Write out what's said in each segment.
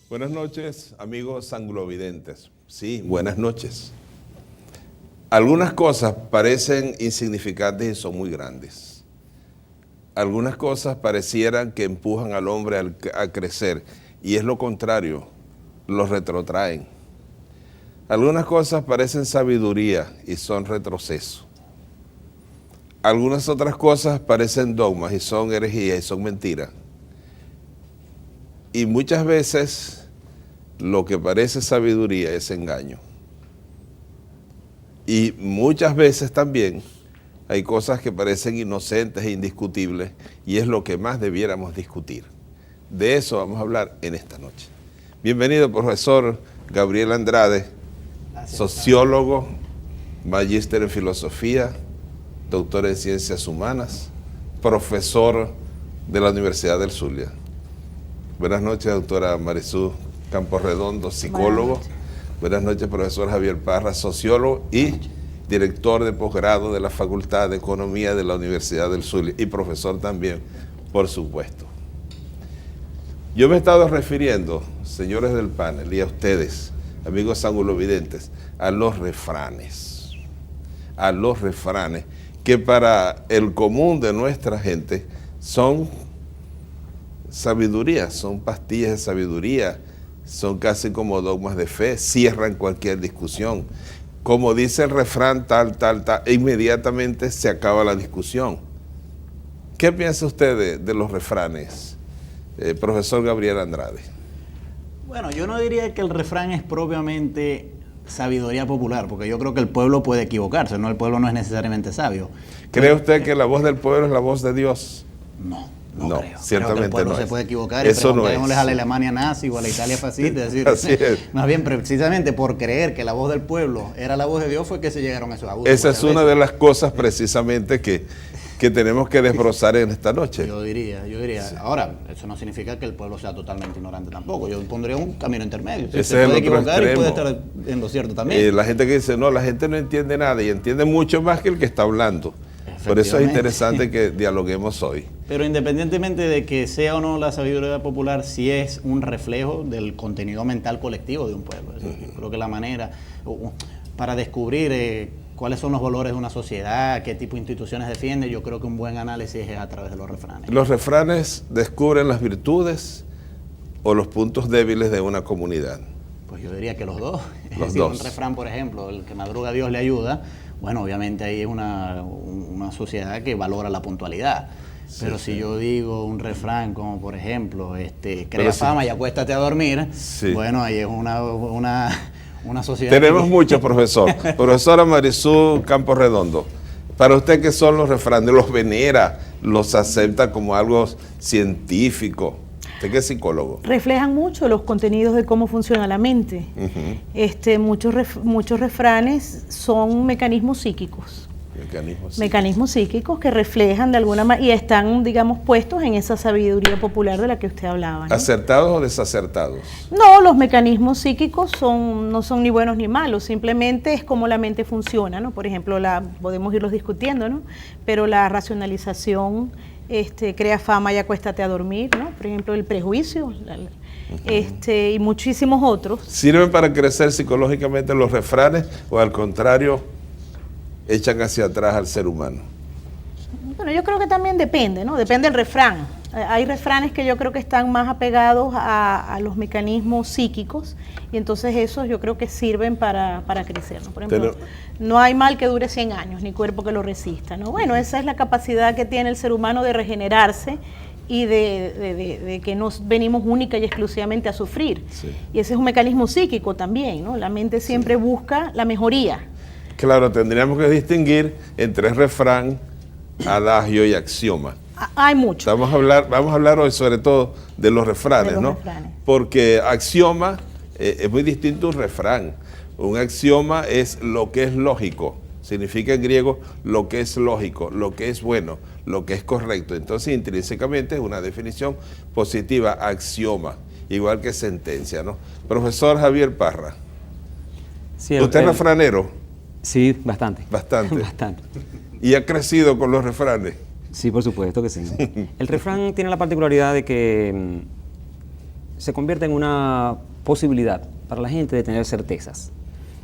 Buenas noches, amigos anglovidentes. Sí, buenas noches. Algunas cosas parecen insignificantes y son muy grandes. Algunas cosas parecieran que empujan al hombre a crecer y es lo contrario, lo retrotraen. Algunas cosas parecen sabiduría y son retroceso. Algunas otras cosas parecen dogmas y son herejías y son mentiras. Y muchas veces lo que parece sabiduría es engaño. Y muchas veces también hay cosas que parecen inocentes e indiscutibles y es lo que más debiéramos discutir. De eso vamos a hablar en esta noche. Bienvenido, profesor Gabriel Andrade, sociólogo, magíster en filosofía, doctor en ciencias humanas, profesor de la Universidad del Zulia. Buenas noches, doctora Marisú Campos Redondo, psicólogo. Buenas noches, profesor Javier Parra, sociólogo y director de posgrado de la Facultad de Economía de la Universidad del Zulia y profesor también, por supuesto. Yo me he estado refiriendo, señores del panel, y a ustedes, amigos anglovidentes, a los refranes que para el común de nuestra gente son sabiduría, son pastillas de sabiduría, son casi como dogmas de fe, cierran cualquier discusión. Como dice el refrán tal, inmediatamente se acaba la discusión. ¿Qué piensa usted de los refranes, profesor Gabriel Andrade? Bueno, yo no diría que el refrán es propiamente sabiduría popular, porque yo creo que el pueblo puede equivocarse, ¿no? El pueblo no es necesariamente sabio. ¿Cree usted que la voz del pueblo es la voz de Dios? No creo. Ciertamente creo que el pueblo no se es. puede equivocar Eso y preguntémosles no es. a la Alemania nazi o a la Italia fascista. Es decir, Así es. Más bien, precisamente por creer que la voz del pueblo era la voz de Dios fue que se llegaron a esos abusos. Esa es una de las cosas precisamente que tenemos que desbrozar en esta noche. Yo diría. Sí. Ahora, eso no significa que el pueblo sea totalmente ignorante tampoco. Yo pondría un camino intermedio. Ese Se es puede el otro equivocar y puede extremo. estar en lo cierto también. La gente que dice, no, la gente no entiende nada y entiende mucho más que el que está hablando. Por eso es interesante que dialoguemos hoy. Pero independientemente de que sea o no la sabiduría popular, sí es un reflejo del contenido mental colectivo de un pueblo. Es decir, yo creo que la manera para descubrir cuáles son los valores de una sociedad, qué tipo de instituciones defiende, yo creo que un buen análisis es a través de los refranes. ¿Los refranes descubren las virtudes o los puntos débiles de una comunidad? Pues yo diría que los dos. Los decir, dos. Un refrán, por ejemplo, el que madruga Dios le ayuda, bueno, obviamente ahí es una sociedad que valora la puntualidad. Pero si yo digo un refrán como, por ejemplo, crea fama y acuéstate a dormir, bueno, ahí es una sociedad... Tenemos muchos, profesor. Profesora Marisú Campos Redondo, para usted, ¿qué son los refranes? ¿Los venera? ¿Los acepta como algo científico? ¿Usted qué es psicólogo? Reflejan mucho los contenidos de cómo funciona la mente. Muchos refranes son mecanismos psíquicos. Mecanismos psíquicos que reflejan de alguna manera y están, digamos, puestos en esa sabiduría popular de la que usted hablaba, ¿no? ¿Acertados o desacertados? No, los mecanismos psíquicos no son ni buenos ni malos, simplemente es como la mente funciona, ¿no? Por ejemplo, podemos irlos discutiendo, ¿no? Pero la racionalización crea fama y acuéstate a dormir, ¿no? Por ejemplo, el prejuicio, y muchísimos otros. ¿Sirven para crecer psicológicamente los refranes o al contrario echan hacia atrás al ser humano? Bueno, yo creo que también depende, ¿no? Depende del refrán. Hay refranes que yo creo que están más apegados a los mecanismos psíquicos y entonces esos yo creo que sirven para crecer, ¿no? Por ejemplo, no hay mal que dure 100 años, ni cuerpo que lo resista, ¿no? Bueno, esa es la capacidad que tiene el ser humano de regenerarse y de que no venimos única y exclusivamente a sufrir. Sí. Y ese es un mecanismo psíquico también, ¿no? La mente siempre busca la mejoría. Claro, tendríamos que distinguir entre refrán, adagio y axioma. Hay mucho. Vamos a hablar hoy sobre todo de los refranes, ¿no? Porque axioma es muy distinto a un refrán. Un axioma es lo que es lógico. Significa en griego lo que es lógico, lo que es bueno, lo que es correcto. Entonces, intrínsecamente es una definición positiva, axioma, igual que sentencia, ¿no? Profesor Javier Parra, sí, ¿usted es refranero? Sí, bastante. Bastante. Bastante. ¿Y ha crecido con los refranes? Sí, por supuesto que sí. El refrán tiene la particularidad de que se convierte en una posibilidad para la gente de tener certezas.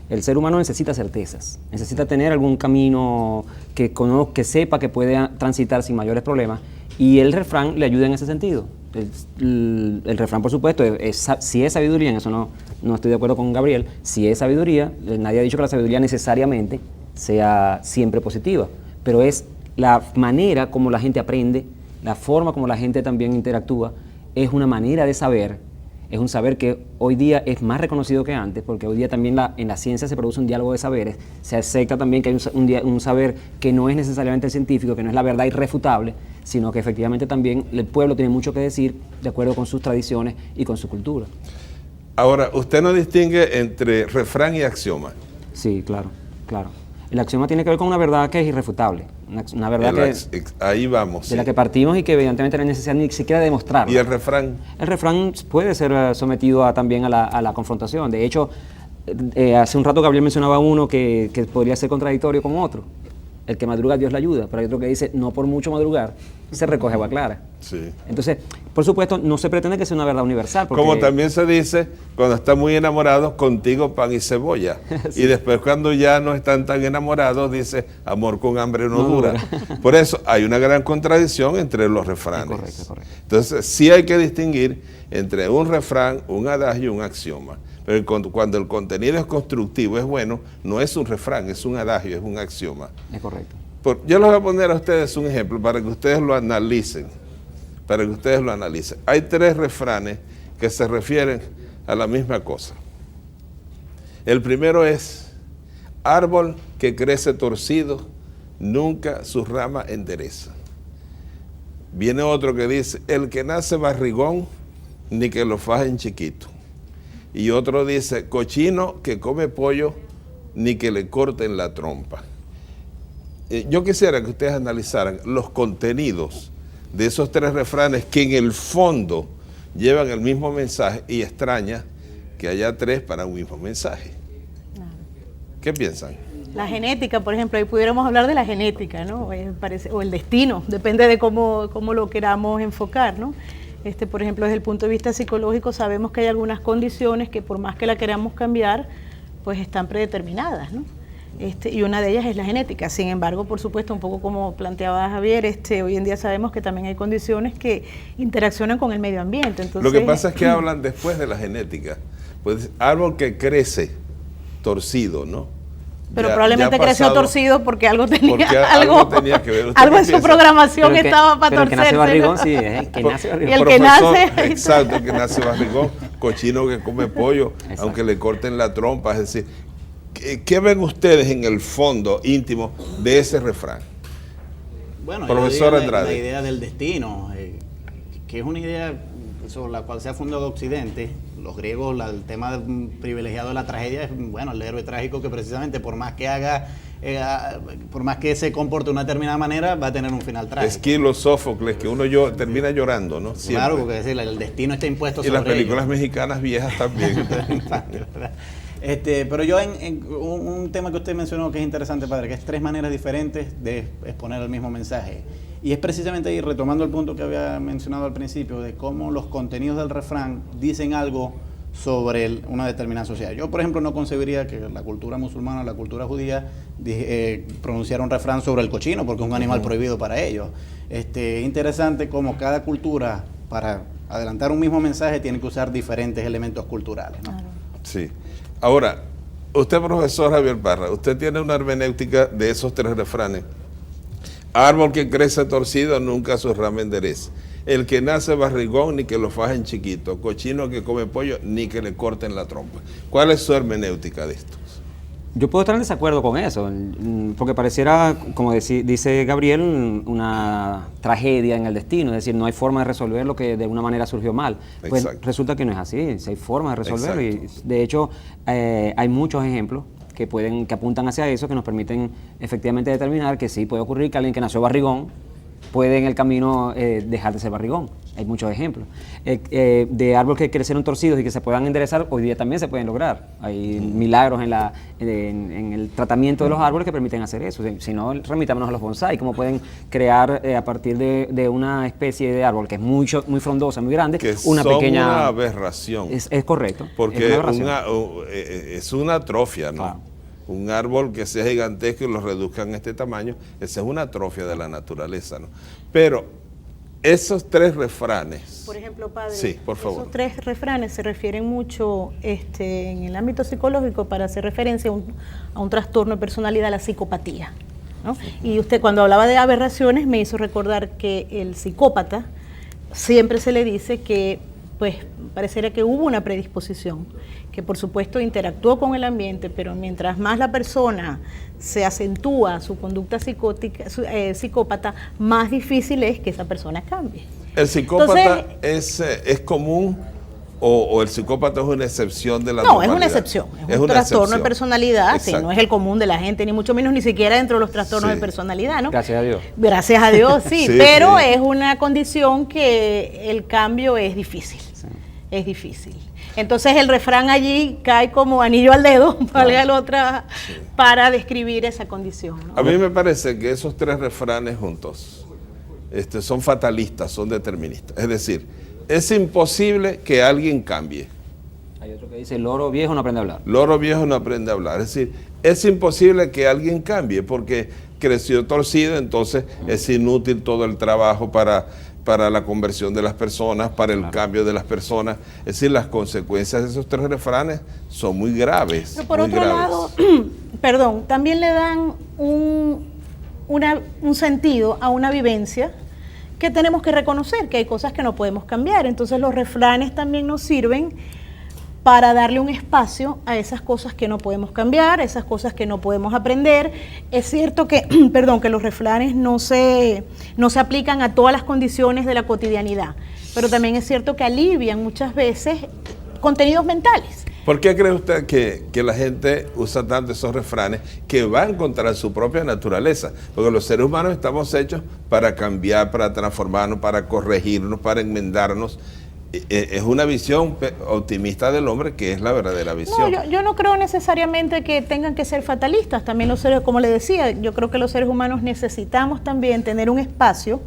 El ser humano necesita certezas, necesita tener algún camino que conozca, que sepa que puede transitar sin mayores problemas, y el refrán le ayuda en ese sentido. El refrán, por supuesto, si es sabiduría, en eso no estoy de acuerdo con Gabriel, si es sabiduría, nadie ha dicho que la sabiduría necesariamente sea siempre positiva, pero es la manera como la gente aprende, la forma como la gente también interactúa, es una manera de saber, es un saber que hoy día es más reconocido que antes, porque hoy día también en la ciencia se produce un diálogo de saberes, se acepta también que hay un saber que no es necesariamente el científico, que no es la verdad irrefutable, sino que efectivamente también el pueblo tiene mucho que decir de acuerdo con sus tradiciones y con su cultura. Ahora, usted no distingue entre refrán y axioma. Sí, claro, claro. El axioma tiene que ver con una verdad que es irrefutable, una verdad ahí vamos. de sí. la que partimos y que evidentemente no hay necesidad ni siquiera de demostrarla. ¿Y el refrán? El refrán puede ser sometido también a la confrontación. De hecho, hace un rato Gabriel mencionaba uno que podría ser contradictorio con otro. El que madruga, Dios le ayuda, pero hay otro que dice, no por mucho madrugar, se recoge agua clara. Sí. Entonces, por supuesto, no se pretende que sea una verdad universal. Porque Como también se dice, cuando están muy enamorados, contigo pan y cebolla. Sí. Y después cuando ya no están tan enamorados, dice, amor con hambre no dura. Por eso hay una gran contradicción entre los refranes. Es correcto, correcto. Entonces, sí hay que distinguir entre un refrán, un adagio y un axioma. Pero cuando el contenido es constructivo, es bueno, no es un refrán, es un adagio, es un axioma. Es correcto. Yo les voy a poner a ustedes un ejemplo para que ustedes lo analicen. Hay 3 refranes que se refieren a la misma cosa. El primero es, árbol que crece torcido, nunca su rama endereza. Viene otro que dice, el que nace barrigón, ni que lo fajen chiquito. Y otro dice, cochino que come pollo, ni que le corten la trompa. Yo quisiera que ustedes analizaran los contenidos de esos 3 refranes que en el fondo llevan el mismo mensaje, y extraña que haya 3 para un mismo mensaje. ¿Qué piensan? La genética, por ejemplo, ahí pudiéramos hablar de la genética, ¿no? O el destino, depende de cómo lo queramos enfocar, ¿no? Por ejemplo, desde el punto de vista psicológico, sabemos que hay algunas condiciones que por más que la queramos cambiar, pues están predeterminadas, ¿no? Y una de ellas es la genética. Sin embargo, por supuesto, un poco como planteaba Javier, hoy en día sabemos que también hay condiciones que interaccionan con el medio ambiente. Entonces, lo que pasa es que hablan después de la genética. Pues árbol que crece torcido, ¿no? Pero probablemente creció torcido porque algo tenía, algo tenía que ver. Algo en su programación estaba para torcerse. El que nace barrigón, sí, el que nace barrigón. Y el que nace... Exacto, el que nace barrigón, cochino que come pollo, exacto, aunque le corten la trompa. Es decir, ¿qué ven ustedes en el fondo íntimo de ese refrán? Bueno, profesor Andrade. La idea del destino, que es una idea sobre la cual se ha fundado Occidente. Los griegos, el tema privilegiado de la tragedia es, bueno, el héroe trágico que precisamente por más que haga, por más que se comporte de una determinada manera, va a tener un final trágico. Esquilo, Sófocles, que uno termina llorando, ¿no? Siempre. Claro, porque es decir, el destino está impuesto sobre ellos. Y las películas ellos. mexicanas viejas también. Pero yo en un tema que usted mencionó que es interesante, padre, que es 3 maneras diferentes de exponer el mismo mensaje. Y es precisamente ahí, retomando el punto que había mencionado al principio, de cómo los contenidos del refrán dicen algo sobre una determinada sociedad. Yo, por ejemplo, no concebiría que la cultura musulmana, la cultura judía, pronunciara un refrán sobre el cochino, porque es un animal prohibido para ellos. Es interesante cómo cada cultura, para adelantar un mismo mensaje, tiene que usar diferentes elementos culturales, ¿no? Claro. Sí. Ahora, usted, profesor Javier Parra, usted tiene una hermenéutica de esos 3 refranes. Árbol que crece torcido, nunca su rama endereza. El que nace barrigón, ni que lo fajen chiquito. Cochino que come pollo, ni que le corten la trompa. ¿Cuál es su hermenéutica de esto? Yo puedo estar en desacuerdo con eso, porque pareciera, como dice Gabriel, una tragedia en el destino, es decir, no hay forma de resolver lo que de una manera surgió mal. Pues exacto, resulta que no es así, si hay forma de resolverlo, exacto, y de hecho hay muchos ejemplos que apuntan hacia eso, que nos permiten efectivamente determinar que sí puede ocurrir que alguien que nació barrigón puede en el camino dejar de ser barrigón. Hay muchos ejemplos. De árboles que crecieron torcidos y que se puedan enderezar, hoy día también se pueden lograr. Hay milagros en el tratamiento de los árboles que permiten hacer eso. Si no, remitámonos a los bonsái, cómo pueden crear a partir de una especie de árbol que es muy frondosa, muy grande, que una pequeña... una aberración. Es correcto. Porque es es una atrofia, ¿no? Claro. Un árbol que sea gigantesco y lo reduzcan a este tamaño, esa es una atrofia de la naturaleza, ¿no? Pero esos 3 refranes. Por ejemplo, padre, sí, por favor. Esos 3 refranes se refieren mucho en el ámbito psicológico para hacer referencia a un trastorno de personalidad, la psicopatía, ¿no? Y usted cuando hablaba de aberraciones me hizo recordar que el psicópata siempre se le dice que pues pareciera que hubo una predisposición, que por supuesto interactuó con el ambiente, pero mientras más la persona se acentúa su conducta psicópata, más difícil es que esa persona cambie. ¿El psicópata es común o el psicópata es una excepción de la normalidad? No, es una excepción, es un trastorno de personalidad, sí, no es el común de la gente, ni mucho menos ni siquiera dentro de los trastornos de personalidad, ¿no? Gracias a Dios. Gracias a Dios, sí, pero es una condición que el cambio es difícil, es difícil. Entonces el refrán allí cae como anillo al dedo, valga la otra, para describir esa condición, ¿no? A mí me parece que esos 3 refranes juntos son fatalistas, son deterministas. Es decir, es imposible que alguien cambie. Hay otro que dice, loro viejo no aprende a hablar. Loro viejo no aprende a hablar. Es decir, es imposible que alguien cambie porque creció torcido, entonces es inútil todo el trabajo para la conversión de las personas, para el cambio de las personas. Es decir, las consecuencias de esos 3 refranes son muy graves. Pero por otro lado, perdón, también le dan un sentido a una vivencia que tenemos que reconocer, que hay cosas que no podemos cambiar. Entonces los refranes también nos sirven para darle un espacio a esas cosas que no podemos cambiar, esas cosas que no podemos aprender. Es cierto que, que los refranes no se aplican a todas las condiciones de la cotidianidad, pero también es cierto que alivian muchas veces contenidos mentales. ¿Por qué cree usted que la gente usa tanto esos refranes que van contra su propia naturaleza? Porque los seres humanos estamos hechos para cambiar, para transformarnos, para corregirnos, para enmendarnos. Es una visión optimista del hombre que es la verdadera visión. No, yo no creo necesariamente que tengan que ser fatalistas. También los seres, como le decía, yo creo que los seres humanos necesitamos también tener un espacio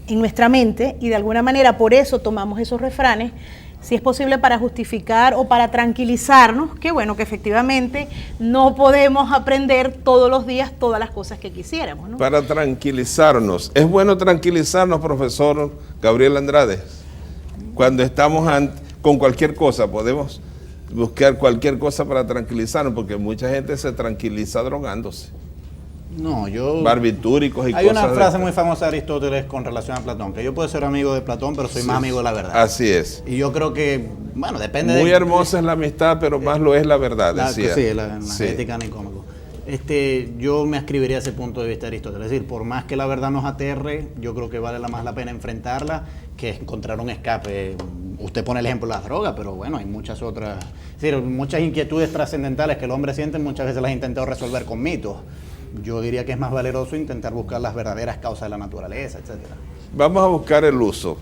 en nuestra mente y de alguna manera por eso tomamos esos refranes, si es posible para justificar o para tranquilizarnos, que bueno, que efectivamente no podemos aprender todos los días todas las cosas que quisiéramos, ¿no? Para tranquilizarnos. Es bueno tranquilizarnos, profesor Gabriel Andrade. Cuando estamos con cualquier cosa, podemos buscar cualquier cosa para tranquilizarnos, porque mucha gente se tranquiliza drogándose. No, barbitúricos y hay cosas. Hay una frase muy famosa de Aristóteles con relación a Platón, que yo puedo ser amigo de Platón, pero soy más amigo de la verdad. Así es. Y yo creo que, bueno, depende muy hermosa es la amistad, pero más lo es la verdad, decía. Sí, la ética nicómaco. Yo me ascribiría a ese punto de vista de Aristóteles. Es decir, por más que la verdad nos aterre, yo creo que vale más la pena enfrentarla que encontrar un escape. Usted pone el ejemplo de las drogas, pero bueno, hay muchas otras. Es decir, muchas inquietudes trascendentales que el hombre siente, muchas veces las ha intentado resolver con mitos. Yo diría que es más valeroso intentar buscar las verdaderas causas de la naturaleza, etcétera. Vamos a buscar el uso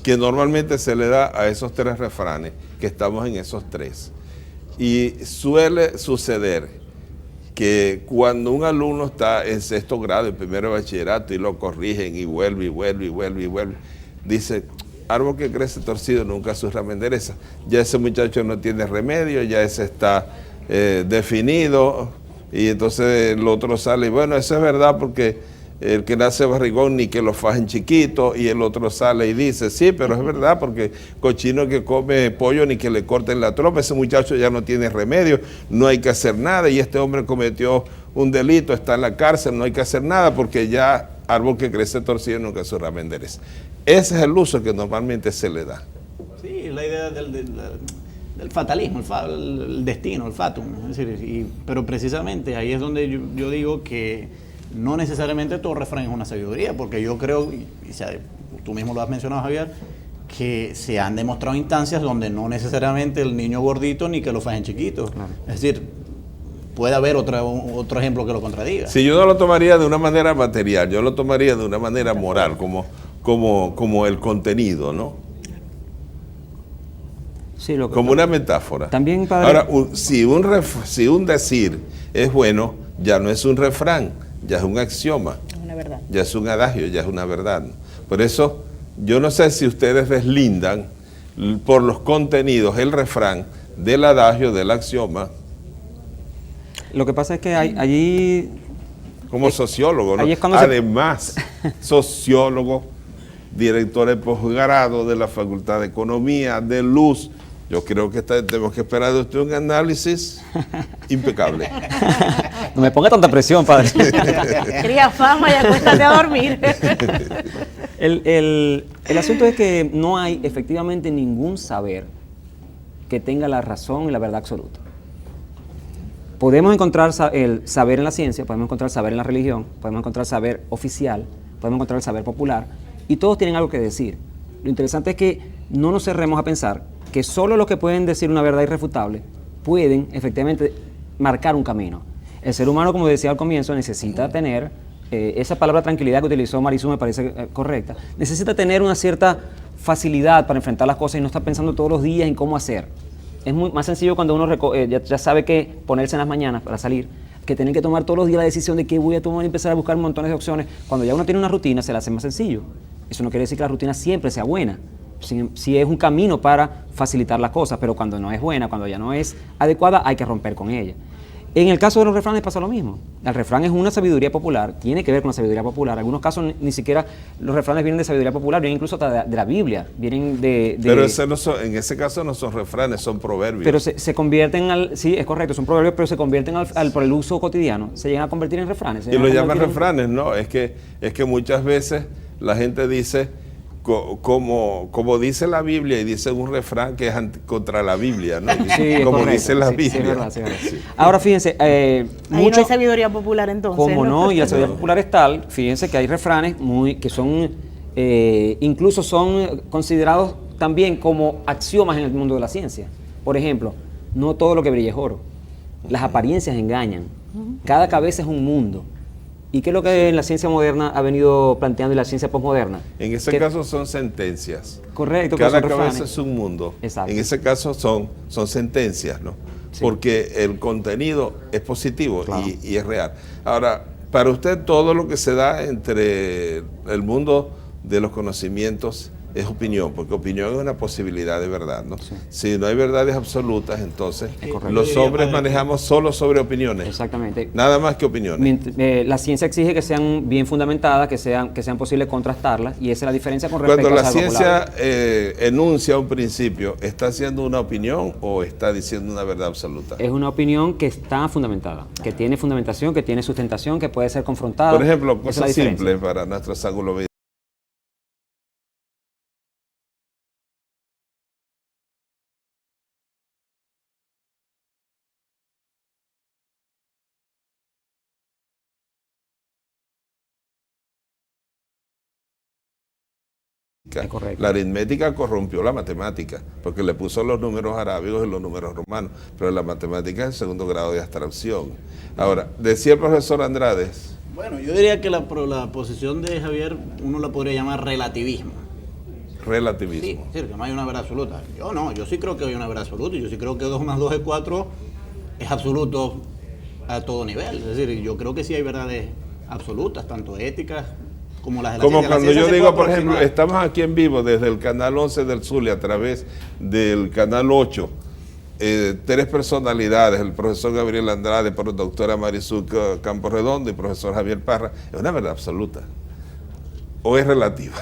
que normalmente se le da a esos 3 refranes, que estamos en esos 3. Y suele suceder que cuando un alumno está en 6º grado, en primero de bachillerato, y lo corrigen y vuelve, dice, árbol que crece torcido nunca su rama endereza. Ya ese muchacho no tiene remedio, ya ese está definido, y entonces el otro sale, y bueno, eso es verdad porque el que nace barrigón ni que lo fajen chiquito, y el otro sale y dice, sí, pero es verdad porque cochino que come pollo ni que le corten la trompa, ese muchacho ya no tiene remedio, no hay que hacer nada, y este hombre cometió un delito, está en la cárcel, no hay que hacer nada porque ya árbol que crece torcido nunca su rama endereza. Ese es el uso que normalmente se le da. Sí, la idea del fatalismo, el destino, el fatum. Es decir, pero precisamente ahí es donde yo digo que no necesariamente todo refrán es una sabiduría, porque yo creo, tú mismo lo has mencionado, Javier, que se han demostrado instancias donde no necesariamente el niño gordito ni que lo fajen chiquito. Claro. Es decir, puede haber otro ejemplo que lo contradiga. Si yo no lo tomaría de una manera material, yo lo tomaría de una manera moral, como el contenido, ¿no? Sí, Como una metáfora. También, padre. Ahora, si un decir es bueno, ya no es un refrán, ya es un axioma, Es una verdad. ya es un adagio, ya es una verdad. Por eso, yo no sé si ustedes deslindan por los contenidos el refrán del adagio, del axioma, Lo que pasa es que allí como sociólogo, ¿no? ahí es cuando Además, sociólogo, director de posgrado de la Facultad de Economía, de Luz. Yo creo que tenemos que esperar de usted un análisis impecable. no me ponga tanta presión, padre. Cría fama y acuéstate a dormir. El asunto es que no hay efectivamente ningún saber que tenga la razón y la verdad absoluta. Podemos encontrar el saber en la ciencia, podemos encontrar saber en la religión, podemos encontrar saber oficial, podemos encontrar el saber popular, y todos tienen algo que decir. Lo interesante es que no nos cerremos a pensar que solo los que pueden decir una verdad irrefutable pueden efectivamente marcar un camino. El ser humano, como decía al comienzo, necesita tener, esa palabra tranquilidad que utilizó Marisú me parece correcta, necesita tener una cierta facilidad para enfrentar las cosas y no estar pensando todos los días en cómo hacer. Es más sencillo cuando uno ya sabe que ponerse en las mañanas para salir, que tener que tomar todos los días la decisión de qué voy a tomar y empezar a buscar montones de opciones. Cuando ya uno tiene una rutina, se la hace más sencillo. Eso no quiere decir que la rutina siempre sea buena. Si es un camino para facilitar las cosas, pero cuando no es buena, cuando ya no es adecuada, hay que romper con ella. En el caso de los refranes pasa lo mismo. El refrán es una sabiduría popular, tiene que ver con la sabiduría popular. En algunos casos ni siquiera los refranes vienen de sabiduría popular, vienen incluso de la Biblia, vienen de... Pero en ese caso no son refranes, son proverbios. Pero se convierten sí, es correcto, son proverbios, pero se convierten por el uso cotidiano, se llegan a convertir en refranes. Y lo llaman refranes, ¿no? Es que muchas veces la gente dice, como dice la Biblia, y dice un refrán que es contra la Biblia, ¿no? Sí, como correcto, dice la sí, Biblia. sí, es verdad, sí, es verdad. Sí. Ahora fíjense, Ahí no hay sabiduría popular entonces. como no, y la sabiduría popular es tal, fíjense que hay refranes que son, incluso son considerados también como axiomas en el mundo de la ciencia. Por ejemplo, no todo lo que brilla es oro. Las apariencias engañan. Cada cabeza es un mundo. ¿Y qué es lo que en la ciencia moderna ha venido planteando y la ciencia posmoderna? En ese caso son sentencias. Correcto. Cada cabeza es un mundo. Exacto. En ese caso son sentencias, ¿no? Sí. Porque el contenido es positivo, claro, y es real. Ahora, para usted todo lo que se da entre el mundo de los conocimientos es opinión, porque opinión es una posibilidad de verdad, ¿no? Sí. Si no hay verdades absolutas, entonces los hombres manejamos solo sobre opiniones. Exactamente. Nada más que opiniones. La ciencia exige que sean bien fundamentadas, que sean posible contrastarlas, y esa es la diferencia con respecto a la ciencia enuncia un principio, ¿está haciendo una opinión o está diciendo una verdad absoluta? Es una opinión que está fundamentada, que tiene fundamentación, que tiene sustentación, que puede ser confrontada. Por ejemplo, cosas simples para nuestros ángulos. La aritmética corrompió la matemática, porque le puso los números arábigos y los números romanos, pero la matemática es el segundo grado de abstracción. Ahora, decía el profesor Andrades. Bueno, yo diría que la posición de Javier uno la podría llamar relativismo. Relativismo. Sí, es decir, que no hay una verdad absoluta. Yo sí creo que hay una verdad absoluta, y yo sí creo que 2 más 2 es 4 es absoluto a todo nivel. Es decir, yo creo que sí hay verdades absolutas, tanto éticas como las de la como ciencia. Cuando yo digo, por ejemplo, estamos aquí en vivo desde el canal 11 del Zulia a través del canal 8, 3 personalidades, el profesor Gabriel Andrade, doctora Marisú Campos Redondo y profesor Javier Parra, ¿es una verdad absoluta o es relativa?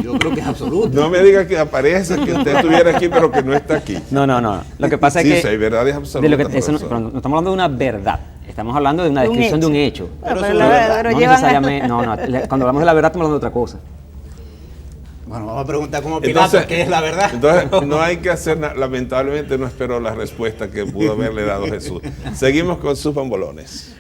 Yo creo que es absoluta. No me diga que aparece que usted estuviera aquí pero que no está aquí. No. Lo que pasa es que... Sí, hay verdades absolutas. No estamos hablando de una verdad. Estamos hablando de una descripción de un hecho. Pero cuando hablamos de la verdad estamos hablando de otra cosa. Bueno, vamos a preguntar como Pilato, ¿qué es la verdad? Entonces, no hay que hacer nada. Lamentablemente no espero la respuesta que pudo haberle dado Jesús. Seguimos con sus bambolones.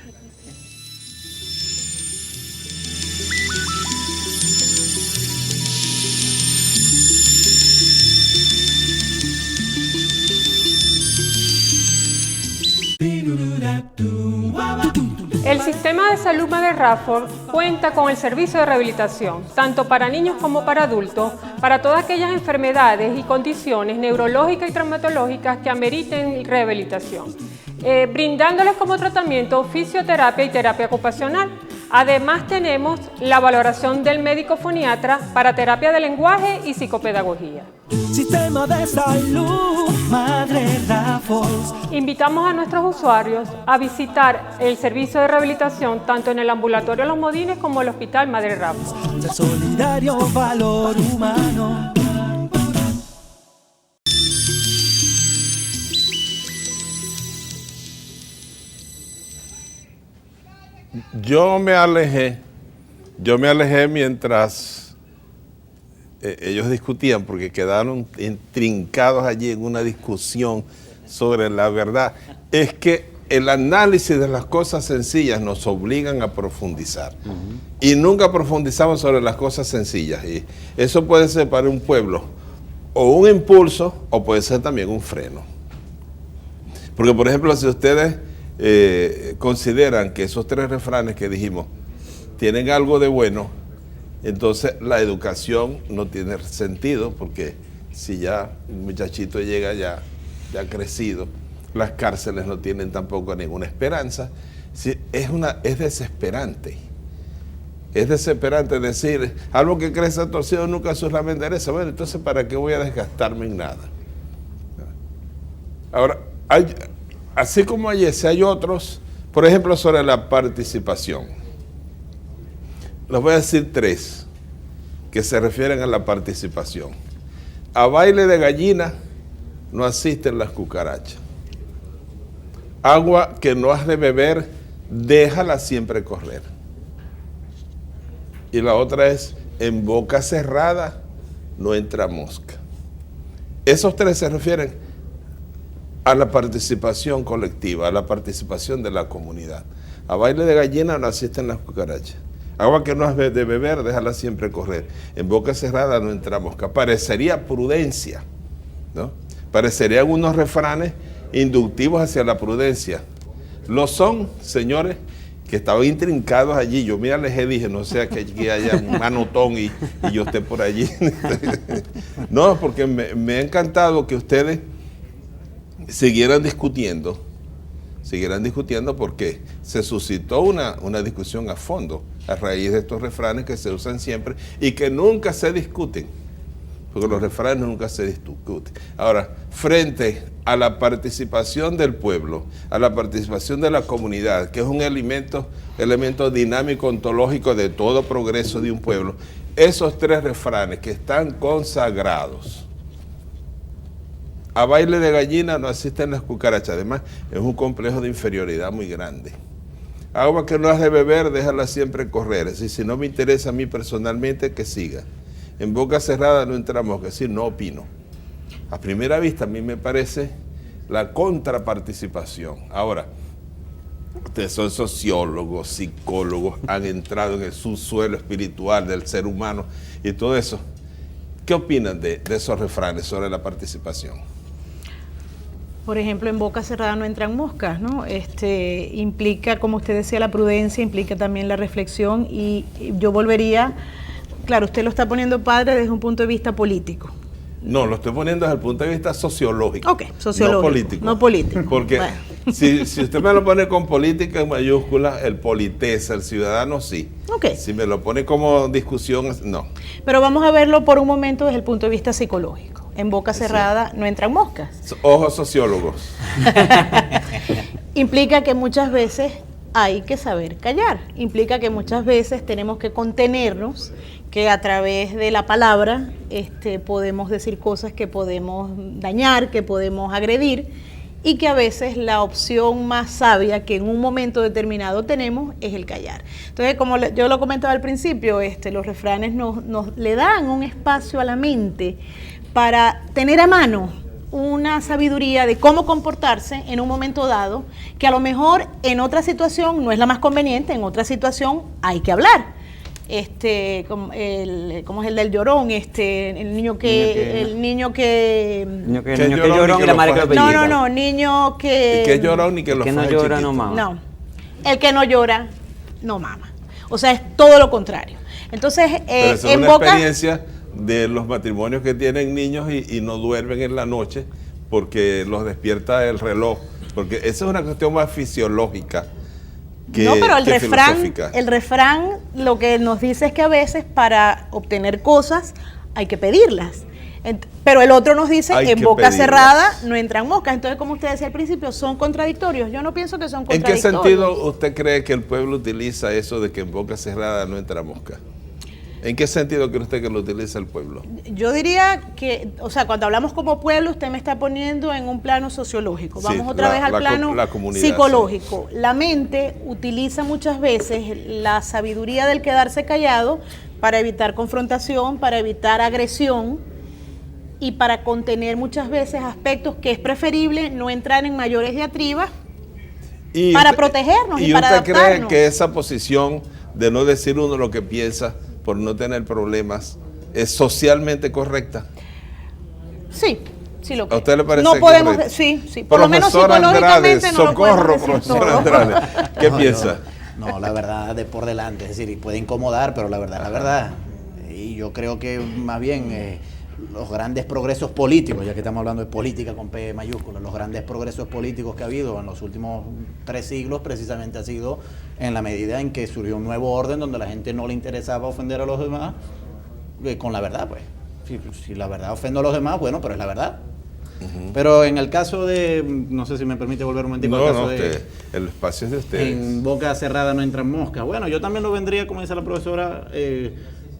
Be-do-do-that. El sistema de salud Madre Radford cuenta con el servicio de rehabilitación, tanto para niños como para adultos, para todas aquellas enfermedades y condiciones neurológicas y traumatológicas que ameriten rehabilitación, brindándoles como tratamiento fisioterapia y terapia ocupacional. Además tenemos la valoración del médico foniatra para terapia de lenguaje y psicopedagogía. Sistema de salud Madre Radford. Invitamos a nuestros usuarios a visitar el servicio de rehabilitación tanto en el ambulatorio Los Modines como el Hospital Madre Radford. De solidario valor humano. Yo me alejé mientras ellos discutían, porque quedaron intrincados allí en una discusión sobre la verdad. Es que el análisis de las cosas sencillas nos obligan a profundizar. Y nunca profundizamos sobre las cosas sencillas. Y eso puede ser para un pueblo o un impulso o puede ser también un freno. Porque, por ejemplo, si ustedes consideran que esos 3 refranes que dijimos tienen algo de bueno, entonces la educación no tiene sentido, porque si ya un muchachito llega ya crecido, las cárceles no tienen tampoco ninguna esperanza. Sí, es desesperante. Es desesperante decir, algo que crece torcido nunca sus la endereza. Bueno, entonces ¿para qué voy a desgastarme en nada? Ahora, así como hay otros, por ejemplo, sobre la participación. Les voy a decir 3 que se refieren a la participación. A baile de gallina no asisten las cucarachas. Agua que no has de beber, déjala siempre correr. Y la otra es, en boca cerrada no entra mosca. Esos 3 se refieren a la participación colectiva, a la participación de la comunidad. A baile de gallina no asisten las cucarachas. Agua que no has de beber, déjala siempre correr. En boca cerrada no entra mosca. Parecería prudencia, ¿no? Parecerían unos refranes inductivos hacia la prudencia. Lo son, señores, que estaban intrincados allí. Yo me alejé, dije, no sea que aquí haya un manotón y yo esté por allí. No, porque me ha encantado que ustedes siguieran discutiendo porque se suscitó una discusión a fondo a raíz de estos refranes que se usan siempre y que nunca se discuten, porque los refranes nunca se discuten. Ahora, frente a la participación del pueblo, a la participación de la comunidad, que es un elemento dinámico, ontológico de todo progreso de un pueblo, esos 3 refranes que están consagrados. A baile de gallina no asisten las cucarachas. Además, es un complejo de inferioridad muy grande. Agua que no has de beber, déjala siempre correr. Es decir, si no me interesa a mí personalmente, que siga. En boca cerrada no entramos, que decir, no opino. A primera vista, a mí me parece la contraparticipación. Ahora, ustedes son sociólogos, psicólogos, han entrado en el subsuelo espiritual del ser humano y todo eso. ¿Qué opinan de esos refranes sobre la participación? Por ejemplo, en boca cerrada no entran moscas, ¿no? Implica, como usted decía, la prudencia, implica también la reflexión y yo volvería, claro, usted lo está poniendo, padre, desde un punto de vista político. No, lo estoy poniendo desde el punto de vista sociológico. Ok, sociológico. No político. No político. Porque bueno. si usted me lo pone con política en mayúsculas, el politesa, el ciudadano, sí. Ok. Si me lo pone como discusión, no. Pero vamos a verlo por un momento desde el punto de vista psicológico. En boca cerrada no entran moscas. Ojos sociólogos. Implica que muchas veces hay que saber callar. Implica que muchas veces tenemos que contenernos, que a través de la palabra podemos decir cosas que podemos dañar, que podemos agredir, y que a veces la opción más sabia que en un momento determinado tenemos es el callar. Entonces, como yo lo comentaba al principio, los refranes nos le dan un espacio a la mente para tener a mano una sabiduría de cómo comportarse en un momento dado, que a lo mejor en otra situación no es la más conveniente, en otra situación hay que hablar. Como es el del llorón, el niño que llorón y la madre que lo pellizca. No, niño que... ¿Y qué llorón y que lo no, el que no llora no mama. O sea, es todo lo contrario. Entonces, Pero esa es en una Boca... experiencia de los matrimonios que tienen niños y no duermen en la noche porque los despierta el reloj. Porque esa es una cuestión más fisiológica que, no, pero que filosófica. el refrán lo que nos dice es que a veces para obtener cosas hay que pedirlas. Pero el otro nos dice, en boca cerrada no entran moscas. Entonces, como usted decía al principio, son contradictorios. Yo no pienso que son contradictorios. ¿En qué sentido usted cree que el pueblo utiliza eso de que en boca cerrada no entra mosca? ¿En qué sentido cree usted que lo utiliza el pueblo? Yo diría que, o sea, cuando hablamos como pueblo, usted me está poniendo en un plano sociológico. Vamos otra vez al plano psicológico. Sí. La mente utiliza muchas veces la sabiduría del quedarse callado para evitar confrontación, para evitar agresión y para contener muchas veces aspectos que es preferible no entrar en mayores diatribas para protegernos y para adaptarnos. ¿Y usted cree que esa posición de no decir uno lo que piensa por no tener problemas es socialmente correcta? Sí, sí lo creo. ¿A usted le parece no podemos, sí, por lo menos psicológicamente no lo podemos decir profesor todo. Andrade, ¿qué piensa? No, la verdad de por delante, es decir, puede incomodar, pero la verdad es la verdad. Y yo creo que más bien los grandes progresos políticos, ya que estamos hablando de política con P mayúscula, los grandes progresos políticos que ha habido en los últimos 3 siglos precisamente ha sido en la medida en que surgió un nuevo orden donde a la gente no le interesaba ofender a los demás con la verdad, pues. Si la verdad ofende a los demás, bueno, pero es la verdad. Pero en el caso de, no sé si me permite volver un momentito al caso de... el espacio es de ustedes. En boca cerrada no entran moscas. Bueno, yo también lo vendría, como dice la profesora,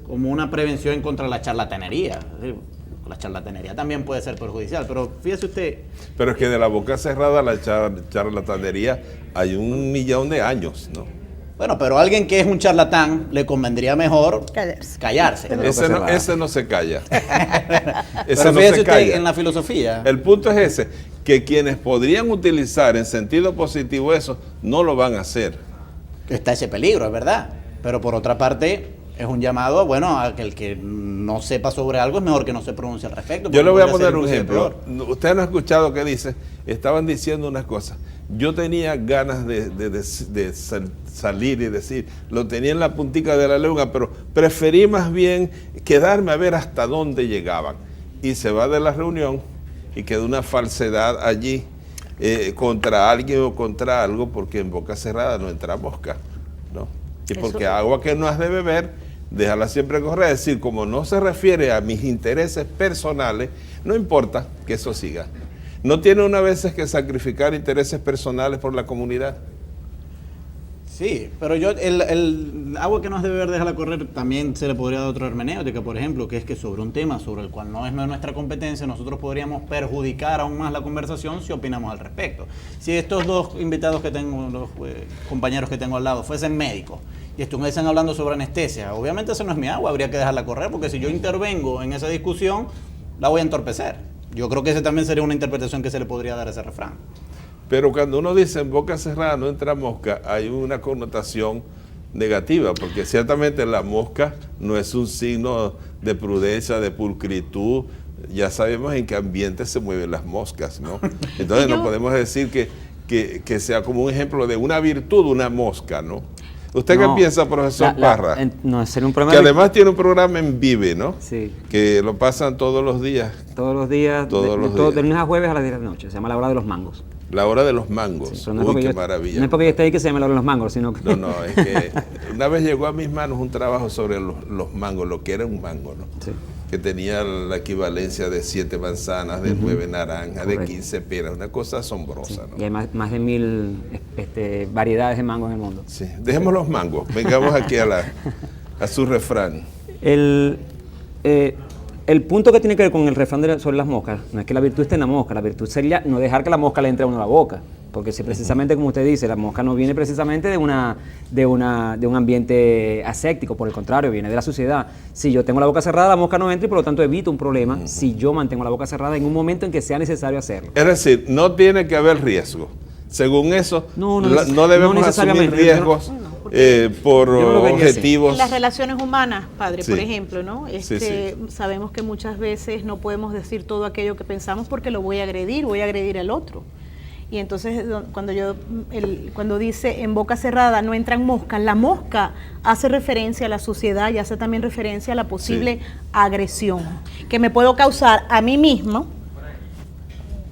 como una prevención contra la charlatanería. La charlatanería también puede ser perjudicial, pero fíjese usted... Pero es que de la boca cerrada a la charlatanería hay 1 millón de años, ¿no? Bueno, pero a alguien que es un charlatán le convendría mejor callarse. Ese no se calla. Pero fíjese usted en la filosofía. El punto es ese, que quienes podrían utilizar en sentido positivo eso, no lo van a hacer. Está ese peligro, es verdad. Pero por otra parte, es un llamado, bueno, a que el que no sepa sobre algo es mejor que no se pronuncie al respecto. Yo le voy a poner un ejemplo. Usted no ha escuchado qué dice. Estaban diciendo unas cosas. Yo tenía ganas de salir y decir, lo tenía en la puntica de la lengua, pero preferí más bien quedarme a ver hasta dónde llegaban. Y se va de la reunión y queda una falsedad allí contra alguien o contra algo, porque en boca cerrada no entra mosca, ¿no? Y porque agua que no has de beber, déjala siempre correr. Es decir, como no se refiere a mis intereses personales, no importa que eso siga. ¿No tiene una vez que sacrificar intereses personales por la comunidad? Sí, pero el agua que no has de beber, déjala correr, también se le podría dar otra hermenéutica, por ejemplo, que es que sobre un tema sobre el cual no es nuestra competencia, nosotros podríamos perjudicar aún más la conversación si opinamos al respecto. Si estos 2 invitados que tengo, los compañeros que tengo al lado, fuesen médicos y estuviesen hablando sobre anestesia, obviamente esa no es mi agua, habría que dejarla correr, porque si yo intervengo en esa discusión, la voy a entorpecer. Yo creo que esa también sería una interpretación que se le podría dar a ese refrán. Pero cuando uno dice en boca cerrada no entra mosca, hay una connotación negativa, porque ciertamente la mosca no es un signo de prudencia, de pulcritud. Ya sabemos en qué ambiente se mueven las moscas, ¿no? Entonces no podemos decir que sea como un ejemplo de una virtud una mosca, ¿no? ¿Usted qué piensa, profesor Parra? No, sería un problema. Que además tiene un programa en Vive, ¿no? Sí. Que lo pasan todos los días. Todos los días. De lunes a jueves a las 10 de la noche. Se llama La Hora de los Mangos. La Hora de los Mangos. Sí, uy, qué maravilla. No es porque yo esté ahí que se llama La Hora de los Mangos, sino que... No, es que una vez llegó a mis manos un trabajo sobre los mangos, lo que era un mango, ¿no? Sí. Que tenía la equivalencia de 7 manzanas, de 9 naranjas, correcto, de 15 peras, una cosa asombrosa, ¿no? Y hay más de 1000 variedades de mangos en el mundo. Sí, dejemos los mangos, vengamos aquí a su refrán. El punto que tiene que ver con el refrán sobre las moscas, no es que la virtud esté en la mosca, la virtud sería no dejar que la mosca le entre a uno a la boca, porque si precisamente, como usted dice, la mosca no viene precisamente de un ambiente aséptico, por el contrario, viene de la suciedad. Si yo tengo la boca cerrada, la mosca no entra y por lo tanto evito un problema si yo mantengo la boca cerrada en un momento en que sea necesario hacerlo. Es decir, no tiene que haber riesgo. Según eso, no debemos asumir riesgos por objetivos. En las relaciones humanas, padre, por ejemplo, ¿no? Sabemos que muchas veces no podemos decir todo aquello que pensamos porque lo voy a agredir al otro. Y entonces cuando dice en boca cerrada no entran moscas, la mosca hace referencia a la suciedad y hace también referencia a la posible agresión que me puedo causar a mí mismo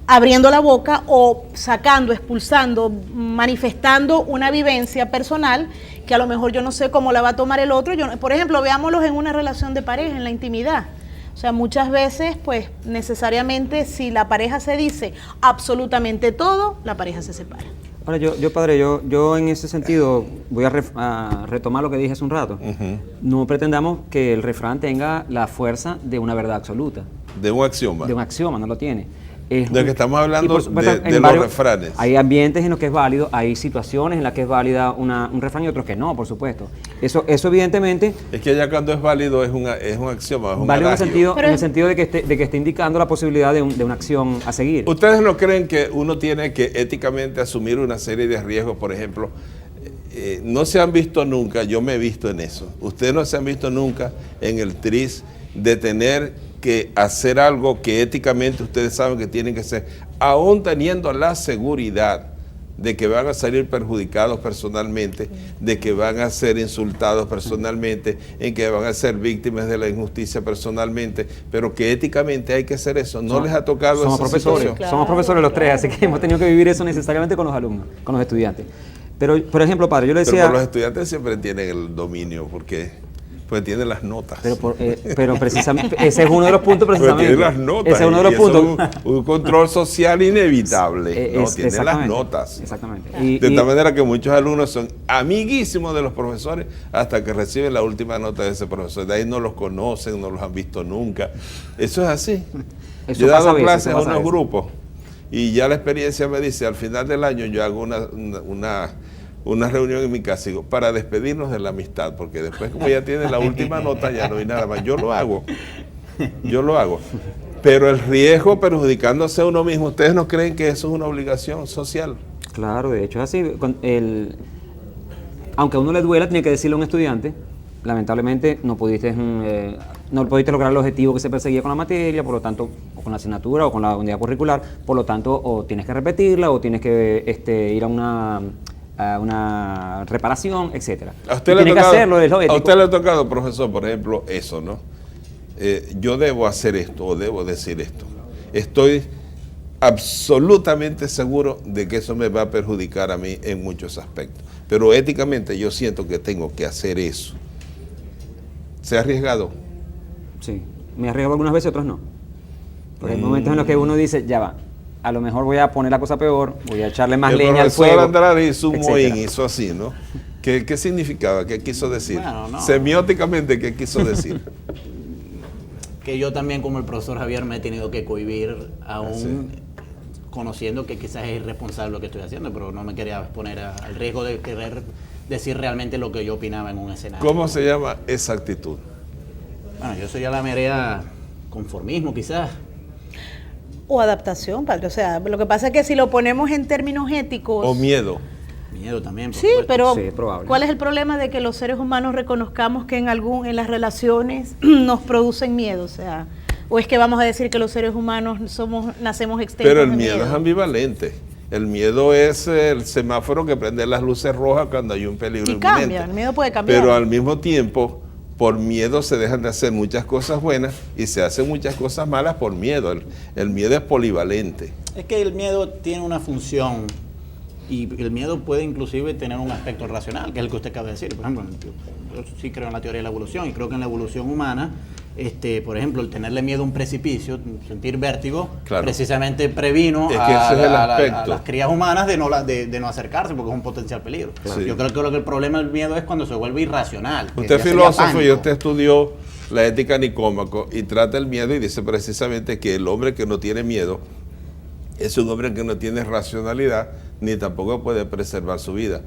abriendo la boca o sacando, expulsando, manifestando una vivencia personal que a lo mejor yo no sé cómo la va a tomar el otro. Por ejemplo, veámoslos en una relación de pareja, en la intimidad. O sea, muchas veces, pues, necesariamente, si la pareja se dice absolutamente todo, la pareja se separa. Ahora, padre, yo en ese sentido voy a retomar lo que dije hace un rato. No pretendamos que el refrán tenga la fuerza de una verdad absoluta. De un axioma. De un axioma, no lo tiene. De que estamos hablando de los refranes. Hay ambientes en los que es válido, hay situaciones en las que es válida un refrán y otros que no, por supuesto. Eso evidentemente... Es que ya cuando es válido es un axioma, es un válido adagio. en el sentido de que esté indicando la posibilidad de una acción a seguir. ¿Ustedes no creen que uno tiene que éticamente asumir una serie de riesgos? Por ejemplo, no se han visto nunca, yo me he visto en eso, ustedes no se han visto nunca en el tris de tener que hacer algo que éticamente ustedes saben que tienen que hacer, aún teniendo la seguridad de que van a salir perjudicados personalmente, de que van a ser insultados personalmente, en que van a ser víctimas de la injusticia personalmente, pero que éticamente hay que hacer eso. ¿No les ha tocado somos esa profesores, situación? Claro, somos profesores los tres, así que hemos tenido que vivir eso necesariamente con los alumnos, con los estudiantes. Pero, por ejemplo, padre, yo le decía... Pero los estudiantes siempre tienen el dominio, porque tienen las notas. Pero precisamente, ese es uno de los puntos precisamente. Tienen las notas. Ese es uno de los puntos. Un control social inevitable. Tienen las notas. Exactamente. De tal manera que muchos alumnos son amiguísimos de los profesores hasta que reciben la última nota de ese profesor. De ahí no los conocen, no los han visto nunca. Eso es así. Yo he dado clases a unos grupos y ya la experiencia me dice, al final del año yo hago una reunión en mi casa para despedirnos de la amistad, porque después como ya tiene la última nota ya no hay nada más. Yo lo hago, pero el riesgo perjudicándose a uno mismo, ¿ustedes no creen que eso es una obligación social? Claro, de hecho es así. Aunque a uno le duela, tiene que decirle a un estudiante, lamentablemente no pudiste lograr el objetivo que se perseguía con la materia, por lo tanto, o con la asignatura o con la unidad curricular, por lo tanto, o tienes que repetirla o tienes que ir a una reparación, etcétera. ¿A usted le ha tocado, profesor, por ejemplo, eso, ¿no? Yo debo hacer esto o debo decir esto. Estoy absolutamente seguro de que eso me va a perjudicar a mí en muchos aspectos. Pero éticamente yo siento que tengo que hacer eso. ¿Se ha arriesgado? Sí. Me he arriesgado algunas veces, otras no. Porque hay momentos en los que uno dice, ya va, a lo mejor voy a poner la cosa peor, voy a echarle más leña al fuego. El profesor Andrade hizo un mohín, hizo así, ¿no? ¿Qué significaba? ¿Qué quiso decir? Bueno, no. Semióticamente, ¿qué quiso decir? Que yo también, como el profesor Javier, me he tenido que cohibir aún conociendo que quizás es irresponsable lo que estoy haciendo, pero no me quería exponer al riesgo de querer decir realmente lo que yo opinaba en un escenario. ¿Cómo se llama esa actitud? Bueno, yo soy a la marea conformismo, quizás. O adaptación, padre. O sea, lo que pasa es que si lo ponemos en términos éticos... O miedo. Miedo también, por Sí, supuesto. pero Sí, es probable. ¿cuál es el problema de que los seres humanos reconozcamos que en las relaciones nos producen miedo? O sea, ¿o es que vamos a decir que los seres humanos nacemos extensos Pero el de miedo es ambivalente. El miedo es el semáforo que prende las luces rojas cuando hay un peligro Y inminente. cambia, el miedo puede cambiar. Pero al mismo tiempo, por miedo se dejan de hacer muchas cosas buenas y se hacen muchas cosas malas por miedo. El miedo es polivalente. Es que el miedo tiene una función y el miedo puede inclusive tener un aspecto racional, que es el que usted acaba de decir. Por ejemplo, yo sí creo en la teoría de la evolución y creo que en la evolución humana, por ejemplo, el tenerle miedo a un precipicio, sentir vértigo, Claro. precisamente previno Es que ese es el a aspecto. las crías humanas de no acercarse porque es un potencial peligro. Claro. Yo creo que lo que el problema del miedo es cuando se vuelve irracional. que Usted ya es sería filósofo y pánico. usted estudió la ética Nicómaco y trata el miedo y dice precisamente que el hombre que no tiene miedo es un hombre que no tiene racionalidad ni tampoco puede preservar su vida.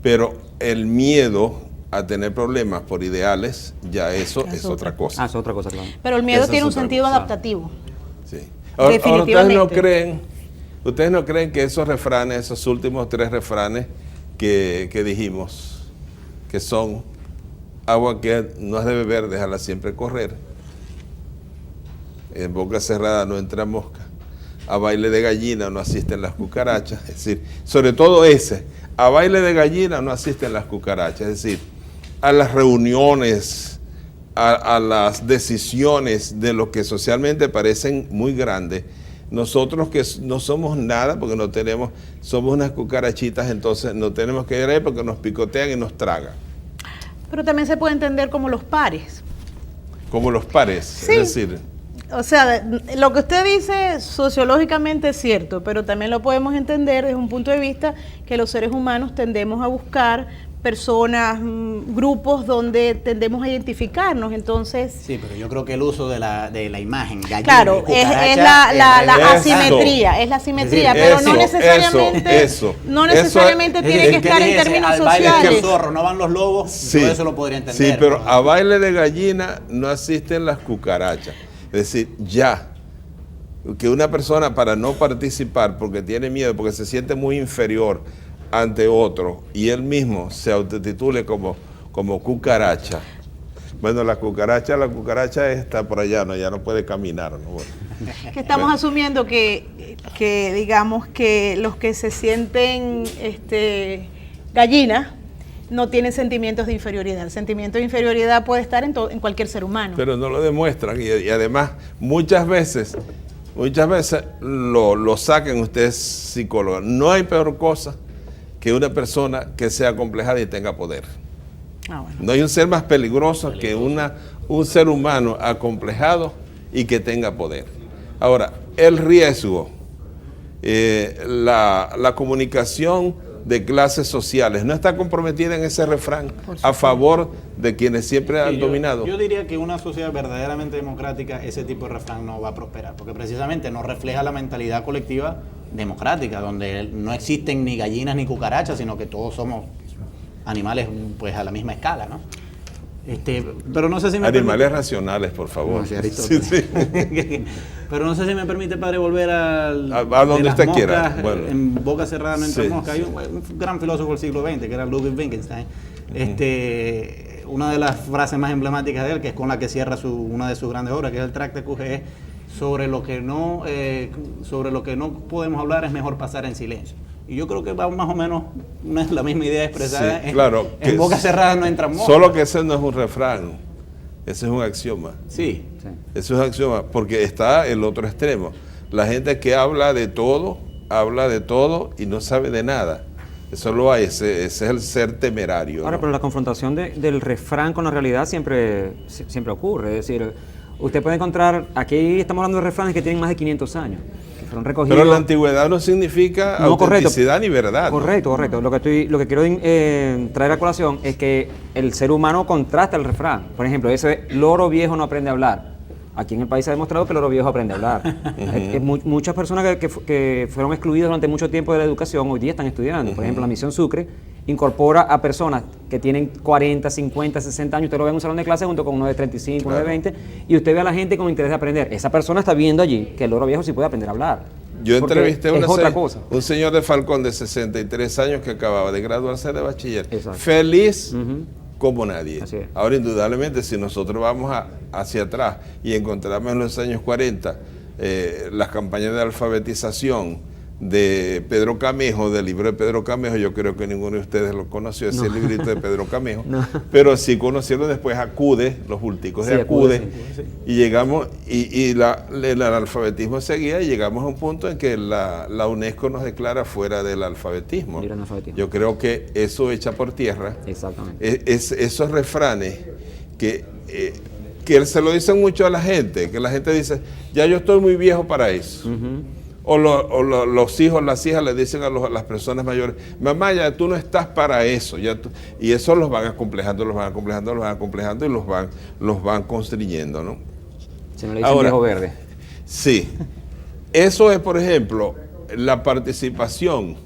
Pero el miedo a tener problemas por ideales, ya eso es otra cosa. Es otra cosa, claro. Pero el miedo Esa es tiene un otra sentido cosa. adaptativo. Sí. Ahora, ¿ustedes Definitivamente. no creen que esos refranes, esos últimos 3 refranes que dijimos, que son agua que no has de beber, déjala siempre correr, en boca cerrada no entra mosca, a baile de gallina no asisten las cucarachas, es decir, sobre todo ese, a baile de gallina no asisten las cucarachas, es decir, a las reuniones, a las decisiones de lo que socialmente parecen muy grandes. Nosotros que no somos nada porque no tenemos, somos unas cucarachitas, entonces no tenemos que ir ahí porque nos picotean y nos tragan. Pero también se puede entender como los pares. Como los pares, Sí. es decir, O sea, lo que usted dice sociológicamente es cierto, pero también lo podemos entender desde un punto de vista que los seres humanos tendemos a buscar personas, grupos donde tendemos a identificarnos, entonces... Sí, pero yo creo que el uso de la imagen gallina Claro, y cucaracha es la Eso. asimetría, es la asimetría, Es pero decir, no necesariamente, eso. no necesariamente Eso- tiene que ¿Qué estar en dice? términos Al baile del sociales. zorro, no van los lobos, sí, yo eso lo podría entender. sí, pero a baile de gallina no asisten las cucarachas. Es decir, ya, que una persona para no participar porque tiene miedo, porque se siente muy inferior ante otro y él mismo se autotitule como cucaracha. Bueno, la cucaracha está por allá, ¿no? Ya no puede caminar, ¿no? Bueno. Que estamos asumiendo que digamos que los que se sienten gallinas no tienen sentimientos de inferioridad. El sentimiento de inferioridad puede estar en cualquier ser humano. Pero no lo demuestran y además muchas veces lo saquen ustedes psicólogos. No hay peor cosa que una persona que sea acomplejada y tenga poder. Ah, bueno. No hay un ser más peligroso que un ser humano acomplejado y que tenga poder. Ahora, el riesgo, la comunicación de clases sociales no está comprometida en ese refrán a favor de quienes siempre han Sí, dominado. Yo diría que una sociedad verdaderamente democrática, ese tipo de refrán no va a prosperar, porque precisamente no refleja la mentalidad colectiva democrática, donde no existen ni gallinas ni cucarachas, sino que todos somos animales pues a la misma escala, ¿no? Pero no sé si me Animales racionales, por favor. Como decía Aristóteles. Sí, sí. Pero no sé si me permite, padre, volver A donde de las usted quiera. moscas, Bueno. En boca cerrada no entra Sí, mosca. Hay un gran filósofo del siglo XX, que era Ludwig Wittgenstein. Una de las frases más emblemáticas de él, que es con la que cierra una de sus grandes obras, que es el Tractate QG, es sobre lo que no podemos hablar, es mejor pasar en silencio. Y yo creo que va más o menos la misma idea expresada. Sí, claro, En que boca cerrada no entran moscas. Solo que ese no es un refrán, ese es un axioma. Sí. Eso es un axioma, porque está el otro extremo. La gente que habla de todo y no sabe de nada. Eso lo hay, ese es el ser temerario. Ahora, ¿no? pero la confrontación del refrán con la realidad siempre ocurre. Es decir, usted puede encontrar, aquí estamos hablando de refranes que tienen más de 500 años, que fueron recogidos. Pero la antigüedad no significa No, autenticidad ni verdad. ¿no? Correcto. Lo que quiero traer a colación es que el ser humano contrasta el refrán. Por ejemplo, ese loro viejo no aprende a hablar. Aquí en el país se ha demostrado que el loro viejo aprende a hablar. Muchas personas que fueron excluidas durante mucho tiempo de la educación hoy día están estudiando. Por ejemplo, la Misión Sucre incorpora a personas que tienen 40, 50, 60 años. Usted lo ve en un salón de clase junto con uno de 35, uno de 20, y usted ve a la gente con interés de aprender. Esa persona está viendo allí que el loro viejo sí puede aprender a hablar. Yo Porque entrevisté a un señor de Falcón de 63 años que acababa de graduarse de bachiller. Exacto. Feliz como nadie. Así es. Ahora, indudablemente, si nosotros vamos hacia atrás y encontramos en los años 40 las campañas de alfabetización de Pedro Camejo, del libro de Pedro Camejo, yo creo que ninguno de ustedes lo conoció, ese librito de Pedro Camejo, pero sí conocieron después Acude, los bulticos de Sí, Acude, sí. y llegamos, el analfabetismo seguía y llegamos a un punto en que la UNESCO nos declara fuera del alfabetismo. Mira, analfabetismo. Yo creo que eso echa por tierra Exactamente. esos refranes que se lo dicen mucho a la gente, que la gente dice, ya yo estoy muy viejo para eso. O los hijos, las hijas le dicen a las personas mayores, mamá, ya tú no estás para eso. Y eso los van acomplejando y los van constriñendo, ¿no? Si no le dicen viejo verde. Sí. Eso es, por ejemplo, la participación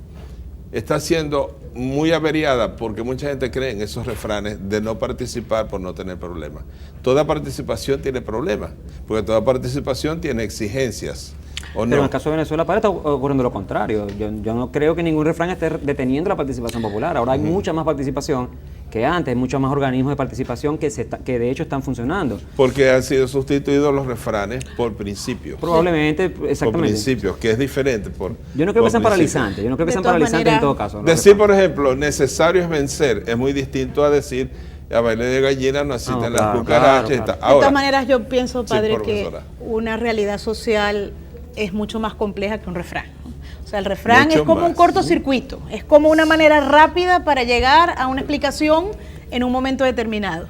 está siendo muy averiada porque mucha gente cree en esos refranes de no participar por no tener problemas. Toda participación tiene problemas, porque toda participación tiene exigencias. Pero en el caso de Venezuela está ocurriendo lo contrario. Yo no creo que ningún refrán esté deteniendo la participación popular. Ahora hay mucha más participación que antes. Hay muchos más organismos de participación que de hecho están funcionando. Porque han sido sustituidos los refranes por principios. Probablemente, Por exactamente. principios, que es diferente. Yo no creo que sean paralizantes, yo no creo que De sean todas paralizantes en maneras, todo caso. Decir, por ejemplo, necesario es vencer, es muy distinto a decir, a baile de gallina no existen las claro, cucarachas. claro, y tal. De Ahora, todas maneras, yo pienso, Sí, padre, que profesora. una realidad social es mucho más compleja que un refrán, ¿no? O sea, el refrán Mucho es como más. un cortocircuito, es como una manera rápida para llegar a una explicación en un momento determinado.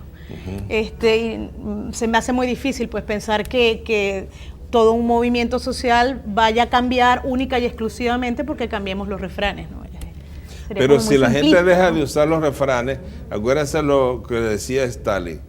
Se me hace muy difícil pues pensar que todo un movimiento social vaya a cambiar única y exclusivamente porque cambiemos los refranes, ¿no? Sería pero como si muy la gente simplista, deja ¿no? de usar los refranes, acuérdense lo que decía Stalin,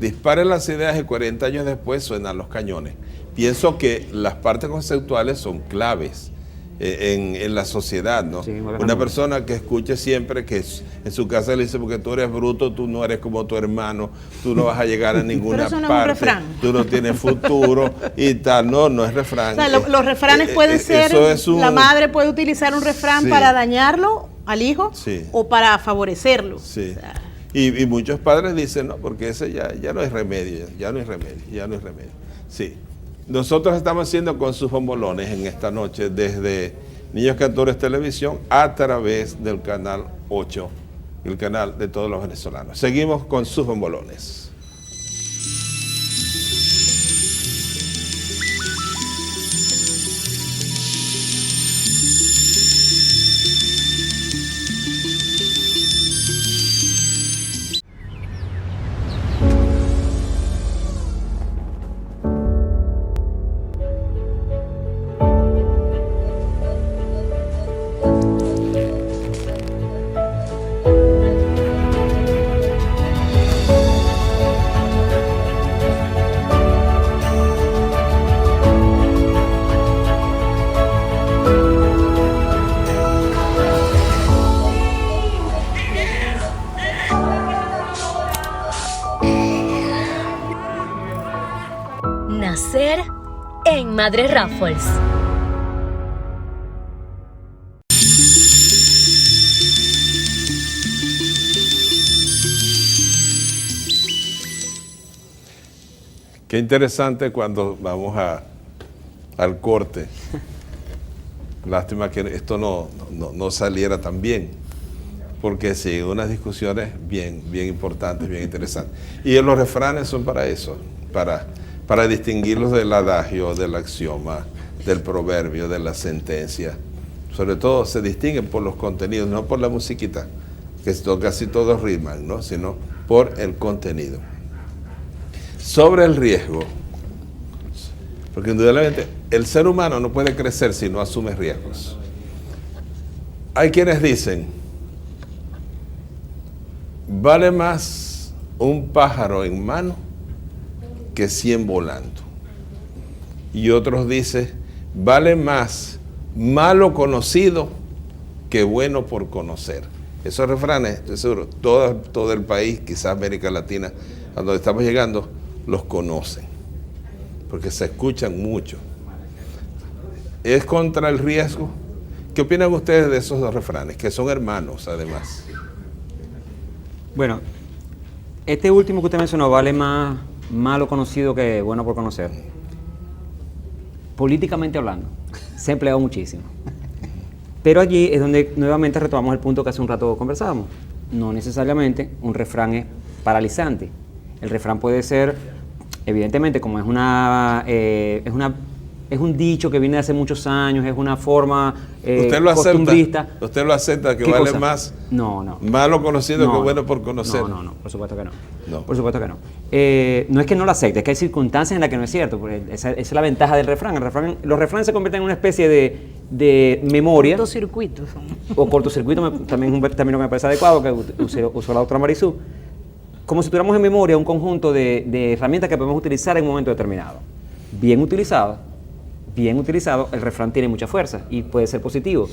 disparen las ideas y 40 años después suenan los cañones. Pienso que las partes conceptuales son claves en la sociedad, ¿no? Sí, Una persona que escuche siempre que en su casa le dice, porque tú eres bruto, tú no eres como tu hermano, tú no vas a llegar a ninguna eso no es un parte, refrán. tú no tienes futuro y tal. No es refrán. O sea, los refranes pueden ser, eso es un- la madre puede utilizar un refrán Sí. para dañarlo al hijo Sí. o para favorecerlo. Sí. O sea, Y muchos padres dicen, no, porque ese ya no hay remedio, ya no hay remedio. Sí. Nosotros estamos haciendo con sus bombolones en esta noche desde Niños Cantores Televisión a través del canal 8, el canal de todos los venezolanos. Seguimos con sus bombolones. Nacer en Madre Raffles. Qué interesante cuando vamos al corte. Lástima que esto no saliera tan bien, porque sí, unas discusiones bien importantes, bien interesantes. Y los refranes son para eso, para distinguirlos del adagio, del axioma, del proverbio, de la sentencia. Sobre todo se distinguen por los contenidos, no por la musiquita, que casi todos riman, ¿no? Sino por el contenido. Sobre el riesgo, porque indudablemente el ser humano no puede crecer si no asume riesgos. Hay quienes dicen, vale más un pájaro en mano que 100 volando. Y otros dicen, vale más malo conocido que bueno por conocer. Esos refranes, estoy seguro, todo el país, quizás América Latina, a donde estamos llegando, los conocen, porque se escuchan mucho. Es contra el riesgo. ¿Qué opinan ustedes de esos dos refranes, que son hermanos además? Bueno, este último que usted mencionó, vale más malo conocido que bueno por conocer. Políticamente hablando, se ha empleado muchísimo. Pero allí es donde nuevamente retomamos el punto que hace un rato conversábamos. No necesariamente un refrán es paralizante. El refrán puede ser, evidentemente, como es un dicho que viene de hace muchos años, es una forma ¿Usted lo costumbrista. acepta? ¿Usted lo acepta que ¿Qué vale cosa? más No. malo conocido No, que bueno por conocer? No, por supuesto que no. No. Por supuesto que no. No es que no lo acepte, es que hay circunstancias en las que no es cierto. Porque esa es la ventaja del refrán. Los refranes se convierten en una especie de memoria. cortocircuitos son. O cortocircuito, también es un término que me parece adecuado, que usó la doctora Marisú. Como si tuviéramos en memoria un conjunto de herramientas que podemos utilizar en un momento determinado. Bien utilizado, el refrán tiene mucha fuerza y puede ser positivo.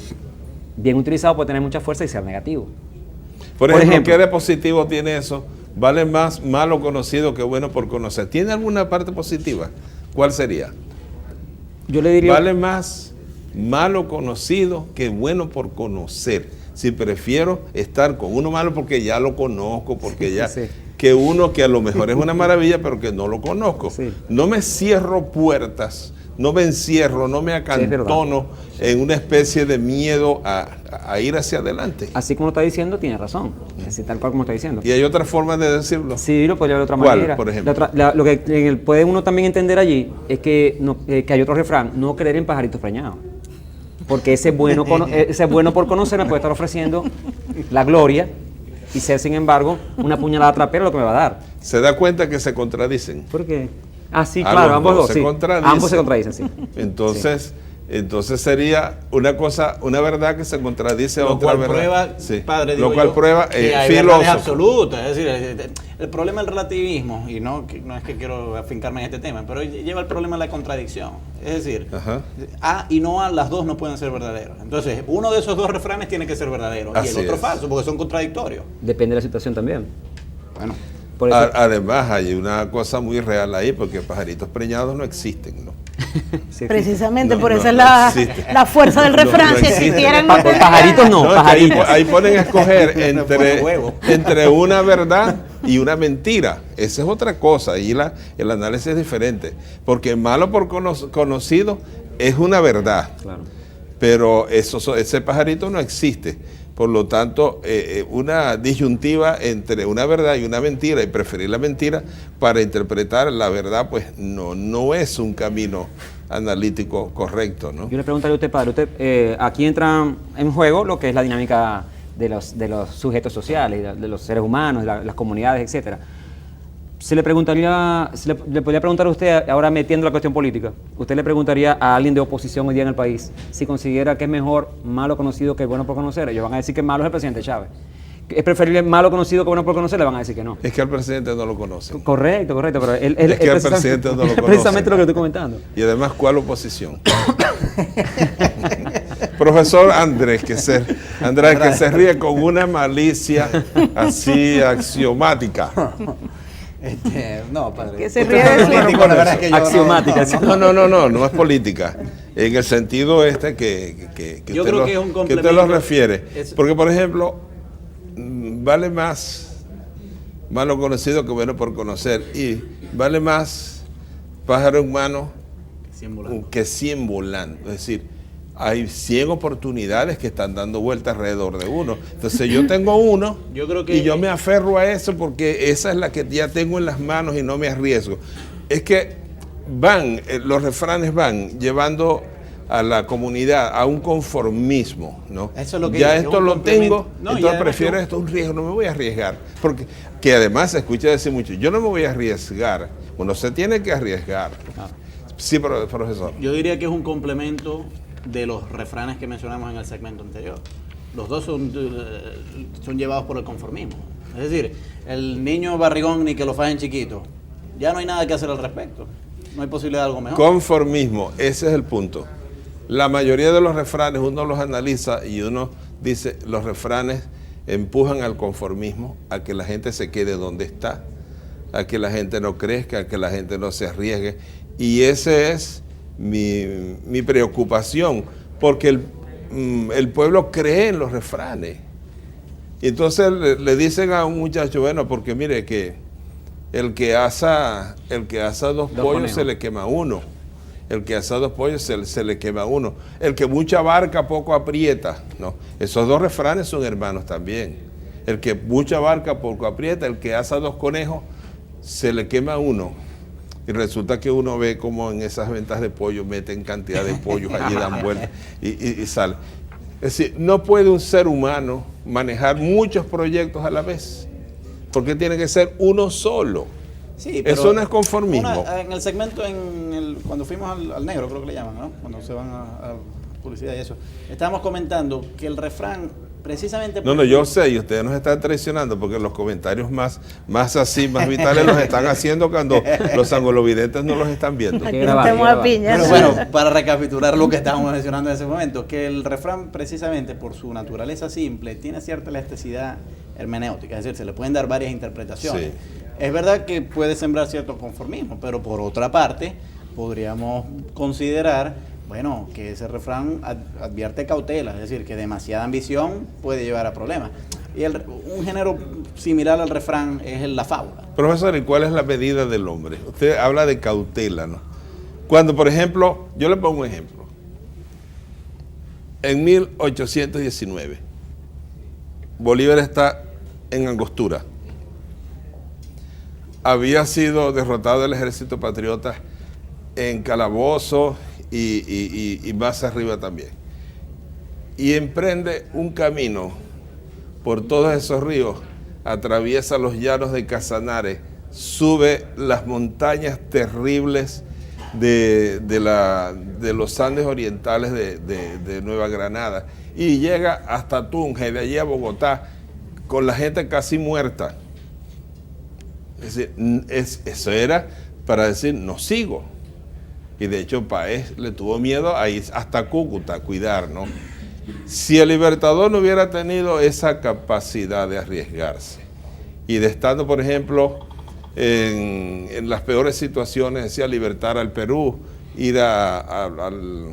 Bien utilizado puede tener mucha fuerza y ser negativo. Por ejemplo, ¿qué de positivo tiene eso? Vale más malo conocido que bueno por conocer. ¿Tiene alguna parte positiva? ¿Cuál sería? Yo le diría... Vale más malo conocido que bueno por conocer. si prefiero estar con uno malo porque ya lo conozco, porque ya... Sí. Que uno que a lo mejor es una maravilla, pero que no lo conozco. Sí. No me cierro puertas, no me encierro, no me acantono en una especie de miedo a ir hacia adelante. Así como lo está diciendo, tiene razón. Así tal cual como está diciendo. Y hay otra forma de decirlo. Sí, lo podría ver de otra ¿Cuál, manera. por ejemplo? Lo que puede uno también entender allí es que, que hay otro refrán, no creer en pajaritos preñados. Porque ese bueno por conocer me puede estar ofreciendo la gloria y ser, sin embargo, una puñalada trapera lo que me va a dar. ¿Se da cuenta que se contradicen? ¿Por qué? Ah, sí, Ah, claro, los ambos dos dos, se sí. contradicen. Ambos se contradicen, sí. Entonces sería una verdad que se contradice a Lo otra cual verdad. prueba, Sí. padre, digo Lo cual yo, prueba que hay verdades filósofo. absolutas. Es decir, el problema del relativismo, y no es que quiero afincarme en este tema, pero lleva el problema a la contradicción. Es decir, Ajá. A y no A, las dos no pueden ser verdaderos. Entonces, uno de esos dos refranes tiene que ser verdadero y Así el otro es. falso, porque son contradictorios. Depende de la situación también. Bueno, Por eso, Además, hay una cosa muy real ahí, porque pajaritos preñados no existen, ¿no? sí, Precisamente No, por no, eso es no la, existe. la fuerza del No, refrán. no Si existe. existieran, Pa- pajaritos no, Es que pajaritos. ahí ponen a escoger Pone huevo. entre una verdad y una mentira. Esa es otra cosa. Ahí el análisis es diferente. Porque malo por conocido es una verdad. claro. Pero ese pajarito no existe. Por lo tanto, una disyuntiva entre una verdad y una mentira, y preferir la mentira para interpretar la verdad, pues no es un camino analítico correcto, ¿no? Yo le preguntaría a usted, padre, aquí entra en juego lo que es la dinámica de los sujetos sociales, de los seres humanos, de las comunidades, etcétera. Le podría preguntar a usted, ahora metiendo la cuestión política, usted le preguntaría a alguien de oposición hoy día en el país si considera que es mejor malo conocido que bueno por conocer. Ellos van a decir que malo es el presidente Chávez. ¿Es preferible malo conocido que bueno por conocer? Le van a decir que no. Es que al presidente no lo conocen. Correcto, pero él Es que al precisamente- presidente no lo es precisamente conocen. lo que estoy comentando. Y además, ¿cuál oposición? Profesor Andrés, que se ríe con una malicia así axiomática. No, padre. Que se ríe de su- Político, la verdad es que yo Axiomática, no, sí. No es política. En el sentido que Yo usted creo que es un que usted lo complemento. refiere. Es- Porque, por ejemplo, vale más malo conocido que bueno por conocer. Y vale más pájaro en mano que 100 volando. Es decir, hay 100 oportunidades que están dando vueltas alrededor de uno. Entonces yo tengo uno Yo creo que- y yo me aferro a eso porque esa es la que ya tengo en las manos y no me arriesgo. Es que los refranes van llevando a la comunidad a un conformismo, ¿no? Eso es lo que ya es esto un lo complemento. tengo, No, y entonces además prefiero que- esto, un riesgo, no me voy a arriesgar. Porque que además se escucha decir mucho, yo no me voy a arriesgar. Uno se tiene que arriesgar. Sí, profesor. Yo diría que es un complemento de los refranes que mencionamos en el segmento anterior. Los dos son llevados por el conformismo. Es decir, el niño barrigón ni que lo fajen chiquito. Ya no hay nada que hacer al respecto. No hay posibilidad de algo mejor. Conformismo, ese es el punto. La mayoría de los refranes uno los analiza y uno dice, los refranes empujan al conformismo, a que la gente se quede donde está, a que la gente no crezca, a que la gente no se arriesgue. Y ese es mi preocupación, porque el pueblo cree en los refranes. Y entonces le dicen a un muchacho, bueno, porque mire que el que asa dos pollos conejos. se le quema uno. El que asa dos pollos se le quema uno. El que mucha barca poco aprieta. No, esos dos refranes son hermanos también. El que mucha barca poco aprieta, el que asa dos conejos se le quema uno. Y resulta que uno ve como en esas ventas de pollo meten cantidad de pollos allí, dan vueltas y sale. Es decir, no puede un ser humano manejar muchos proyectos a la vez, porque tiene que ser uno solo. Sí, Eso no es conformismo. En el segmento, cuando fuimos al negro, creo que le llaman, ¿no? Cuando se van a publicidad y eso, estábamos comentando que el refrán, precisamente... No, yo sé, y ustedes nos están traicionando porque los comentarios más vitales los están haciendo cuando los angolovidentes no los están viendo. Aquí grabar, estamos hay que a piña. Pero bueno, para recapitular lo que estábamos mencionando en ese momento, que el refrán, precisamente por su naturaleza simple, tiene cierta elasticidad hermenéutica, es decir, se le pueden dar varias interpretaciones. Sí. Es verdad que puede sembrar cierto conformismo, pero por otra parte, podríamos considerar Bueno, que ese refrán advierte cautela, es decir, que demasiada ambición puede llevar a problemas. Y un género similar al refrán es la fábula. Profesor, ¿y cuál es la medida del hombre? Usted habla de cautela, ¿no? Cuando, por ejemplo, yo le pongo un ejemplo. En 1819, Bolívar está en Angostura. Había sido derrotado el ejército patriota en Calabozo y más arriba también. Y emprende un camino por todos esos ríos, atraviesa los llanos de Casanare, sube las montañas terribles de los Andes orientales de Nueva Granada y llega hasta Tunja, de allí a Bogotá, con la gente casi muerta. Es decir, eso era para decir, no sigo. Y de hecho Páez le tuvo miedo a ir hasta Cúcuta a cuidar, ¿no? Si el Libertador no hubiera tenido esa capacidad de arriesgarse y de estando, por ejemplo, en las peores situaciones, decía, libertar al Perú, ir al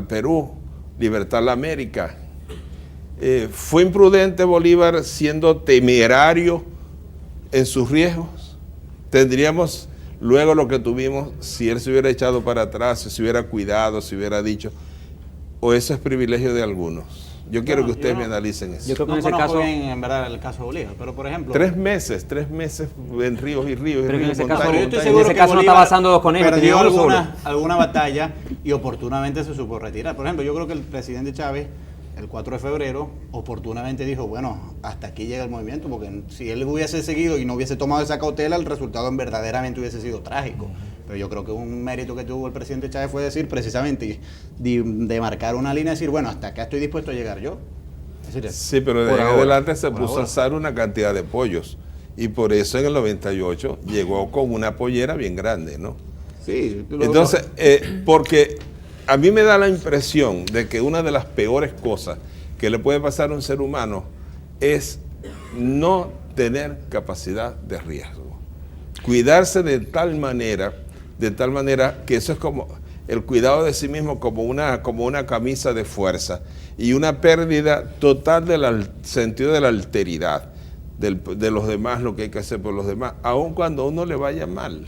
Perú, libertar la América. ¿Fue imprudente Bolívar siendo temerario en sus riesgos? Tendríamos luego lo que tuvimos si él se hubiera echado para atrás, si se hubiera cuidado, si hubiera dicho, o eso es privilegio de algunos. Yo quiero que ustedes me analicen eso. Yo creo que No en ese conozco caso, bien, en verdad, el caso de Bolívar, pero por ejemplo... 3 meses en ríos y ríos. Pero y en ríos, ese caso, montañas, Pero yo estoy montañas. seguro en ese que caso no Bolívar está basando dos conejos, perdió tenía uno solo. alguna batalla y oportunamente se supo retirar. Por ejemplo, yo creo que el presidente Chávez, el 4 de febrero, oportunamente dijo, bueno, hasta aquí llega el movimiento, porque si él hubiese seguido y no hubiese tomado esa cautela, el resultado verdaderamente hubiese sido trágico. Pero yo creo que un mérito que tuvo el presidente Chávez fue decir precisamente, de marcar una línea y decir, bueno, hasta acá estoy dispuesto a llegar yo. Es decir, Sí, pero de por ahí en ahora, adelante se por puso a ahora. asar una cantidad de pollos. Y por eso en el 98 llegó con una pollera bien grande, ¿no? Sí, Entonces, porque a mí me da la impresión de que una de las peores cosas que le puede pasar a un ser humano es no tener capacidad de riesgo. Cuidarse de tal manera que eso es como el cuidado de sí mismo como una camisa de fuerza y una pérdida total del sentido de la alteridad de los demás, lo que hay que hacer por los demás, aun cuando a uno le vaya mal.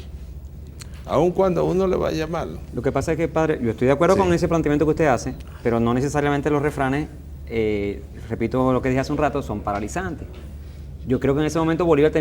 Aun cuando a uno le vaya mal. lo que pasa es que, padre, yo estoy de acuerdo Sí. con ese planteamiento que usted hace, pero no necesariamente los refranes, repito lo que dije hace un rato, son paralizantes. Yo creo que en ese momento Bolívar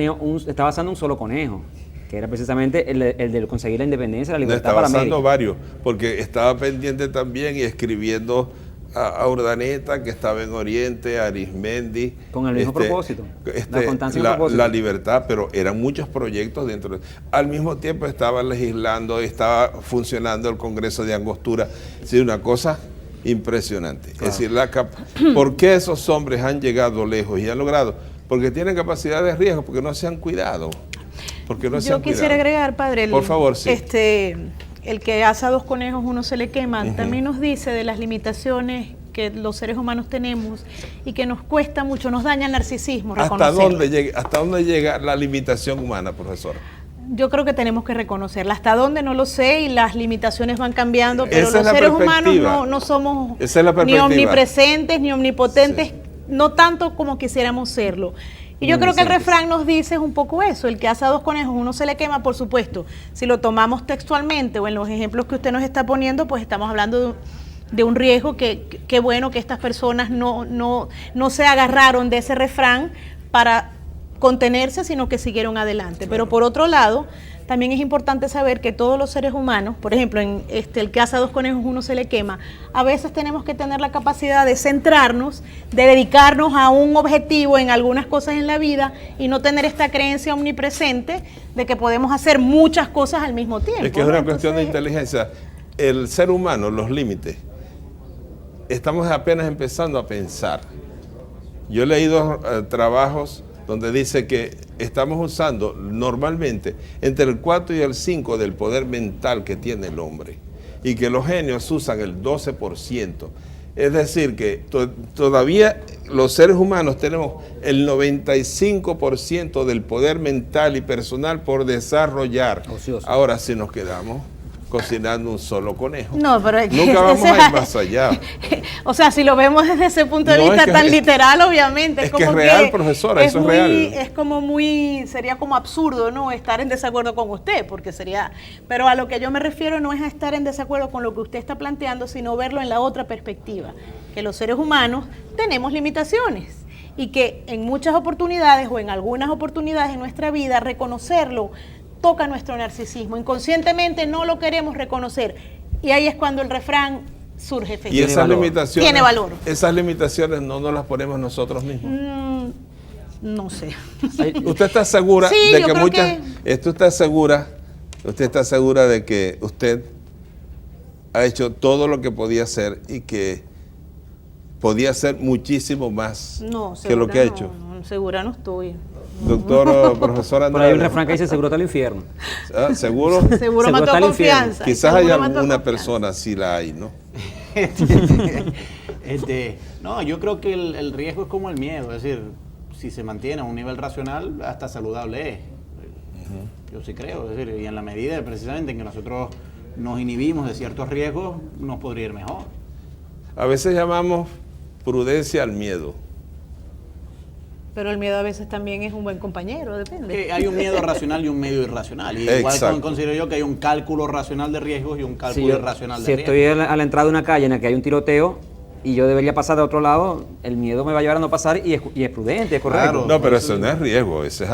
estaba asando un solo conejo, que era precisamente el de conseguir la independencia, la Le libertad estaba para América. pasando varios, porque estaba pendiente también y escribiendo a Urdaneta, que estaba en Oriente, a Arismendi. Con el mismo propósito, la constancia y el propósito. La libertad, pero eran muchos proyectos dentro. Al mismo tiempo estaba legislando, estaba funcionando el Congreso de Angostura. Es decir, una cosa impresionante. Claro. Es decir, ¿por qué esos hombres han llegado lejos y han logrado? Porque tienen capacidad de riesgo, porque no se han cuidado. Yo quisiera agregar, padre, por favor, sí. El que asa 2 conejos, uno se le quema, también nos dice de las limitaciones que los seres humanos tenemos y que nos cuesta mucho, nos daña el narcisismo reconocerlo. ¿Hasta dónde llega la limitación humana, profesor? Yo creo que tenemos que reconocerla. Hasta dónde no lo sé y las limitaciones van cambiando, pero Esa es los la seres humanos perspectiva. no somos Esa es la ni perspectiva. omnipresentes ni omnipotentes, Sí. no tanto como quisiéramos serlo. Y yo creo que el refrán nos dice un poco eso, el que asa 2 conejos, uno se le quema, por supuesto. Si lo tomamos textualmente o en los ejemplos que usted nos está poniendo, pues estamos hablando de un riesgo que bueno que estas personas no se agarraron de ese refrán para contenerse, sino que siguieron adelante. Pero por otro lado, también es importante saber que todos los seres humanos, por ejemplo, en el que asa 2 conejos, uno se le quema, a veces tenemos que tener la capacidad de centrarnos, de dedicarnos a un objetivo en algunas cosas en la vida y no tener esta creencia omnipresente de que podemos hacer muchas cosas al mismo tiempo. Es que es ¿no? una cuestión de Entonces, inteligencia. El ser humano, los límites, estamos apenas empezando a pensar. Yo he leído trabajos donde dice que estamos usando normalmente entre el 4 y el 5 del poder mental que tiene el hombre y que los genios usan el 12%. Es decir, que todavía los seres humanos tenemos el 95% del poder mental y personal por desarrollar. Ocioso. Ahora, si nos quedamos cocinando un solo conejo. No, pero es que Nunca vamos a ir más allá. O sea, si lo vemos desde ese punto de No, vista es que tan es- literal, obviamente. es que es real, profesora, eso es real. Es como sería como absurdo, ¿no? Estar en desacuerdo con usted, porque sería... Pero a lo que yo me refiero no es a estar en desacuerdo con lo que usted está planteando, sino verlo en la otra perspectiva, que los seres humanos tenemos limitaciones y que en muchas oportunidades o en algunas oportunidades en nuestra vida reconocerlo toca nuestro narcisismo. Inconscientemente no lo queremos reconocer y ahí es cuando el refrán surge Y efectivamente. esas limitaciones, Tiene valor. esas limitaciones no nos las ponemos nosotros mismos. No sé. ¿Usted está segura Sí, de yo que creo muchas... Usted está segura de que usted ha hecho todo lo que podía hacer y que podía hacer muchísimo más No, que lo que ha hecho? No, segura no estoy. Doctor o profesor Por ahí hay un Andrade, refrán que dice seguro está el infierno. ¿seguro? Seguro Seguro mató está el infierno. confianza. Quizás haya Seguro mató alguna confianza. persona, sí la hay, ¿no? No, yo creo que el riesgo es como el miedo, es decir, si se mantiene a un nivel racional, hasta saludable es. Yo sí creo, es decir, y en la medida precisamente en que nosotros nos inhibimos de ciertos riesgos, nos podría ir mejor. A veces llamamos prudencia al miedo. Pero el miedo a veces también es un buen compañero, depende. Que hay un miedo racional y un medio irracional. Y igual Exacto. considero yo que hay un cálculo racional de riesgos y un Si, cálculo irracional si de estoy riesgos. a la entrada de una calle en la que hay un tiroteo y yo debería pasar de otro lado, el miedo me va a llevar a no pasar y es prudente, es correcto. Claro. No, pero eso no es riesgo, ese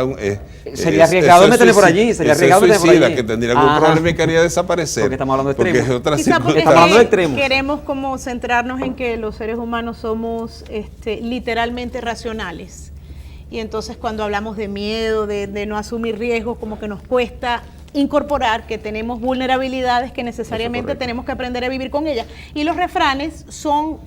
Sería arriesgado eso es meterle por suicida- allí, sería eso es arriesgado meterle por suicida, allí. que tendría algún Ajá. problema y quería desaparecer. Porque estamos hablando de Porque es extremos. otra Quizá porque Estamos hablando de extremos. queremos como centrarnos en que los seres humanos somos literalmente racionales. Y entonces cuando hablamos de miedo, de no asumir riesgos, como que nos cuesta incorporar que tenemos vulnerabilidades que necesariamente tenemos que aprender a vivir con ellas. Y los refranes son,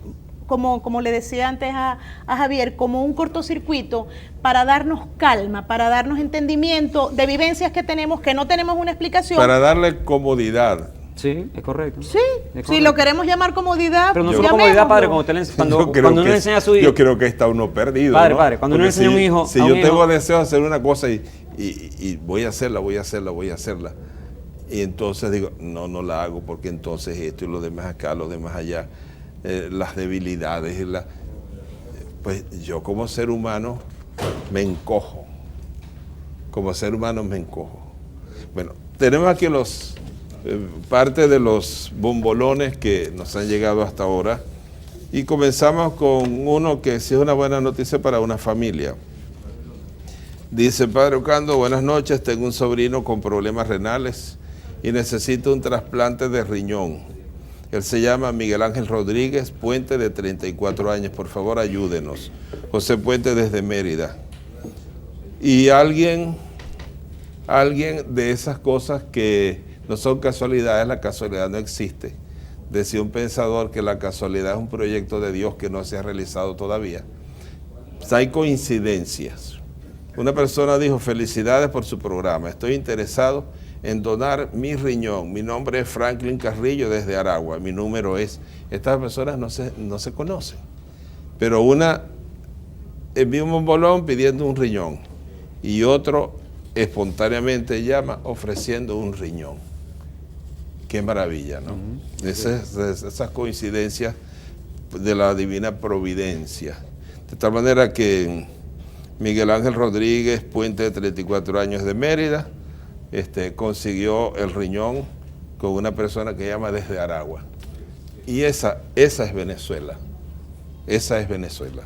como le decía antes a Javier, como un cortocircuito para darnos calma, para darnos entendimiento de vivencias que tenemos, que no tenemos una explicación. Para darle comodidad. Sí, es correcto. Sí, Es si correcto. lo queremos llamar comodidad, Pero no pues solo comodidad, padre, llamémoslo. cuando Yo creo cuando uno que le enseña a su hijo. Yo creo que está uno perdido. Padre, ¿no? padre, cuando uno Porque le enseña a un hijo- Si a un yo hijo- tengo deseo de hacer una cosa y voy a hacerla. Y entonces digo, no la hago porque entonces esto y lo demás acá, lo demás allá, las debilidades. Pues yo como ser humano me encojo. Bueno, tenemos aquí parte de los bombolones que nos han llegado hasta ahora y comenzamos con uno que sí es una buena noticia para una familia. Dice: Padre Ocando, buenas noches, tengo un sobrino con problemas renales y necesito un trasplante de riñón. Él se llama Miguel Ángel Rodríguez Puente, de 34 años, por favor ayúdenos. José Puente desde Mérida. Y alguien de esas cosas que no son casualidades, la casualidad no existe. Decía un pensador que la casualidad es un proyecto de Dios que no se ha realizado todavía. Pues hay coincidencias. Una persona dijo: felicidades por su programa, estoy interesado en donar mi riñón. Mi nombre es Franklin Carrillo desde Aragua, mi número es... Estas personas no se conocen, pero una envía un bombolón pidiendo un riñón y otro espontáneamente llama ofreciendo un riñón. Qué maravilla, ¿no? Esas coincidencias de la divina providencia. De tal manera que Miguel Ángel Rodríguez Puente, de 34 años, de Mérida, consiguió el riñón con una persona que llama desde Aragua. Y esa es Venezuela. Esa es Venezuela.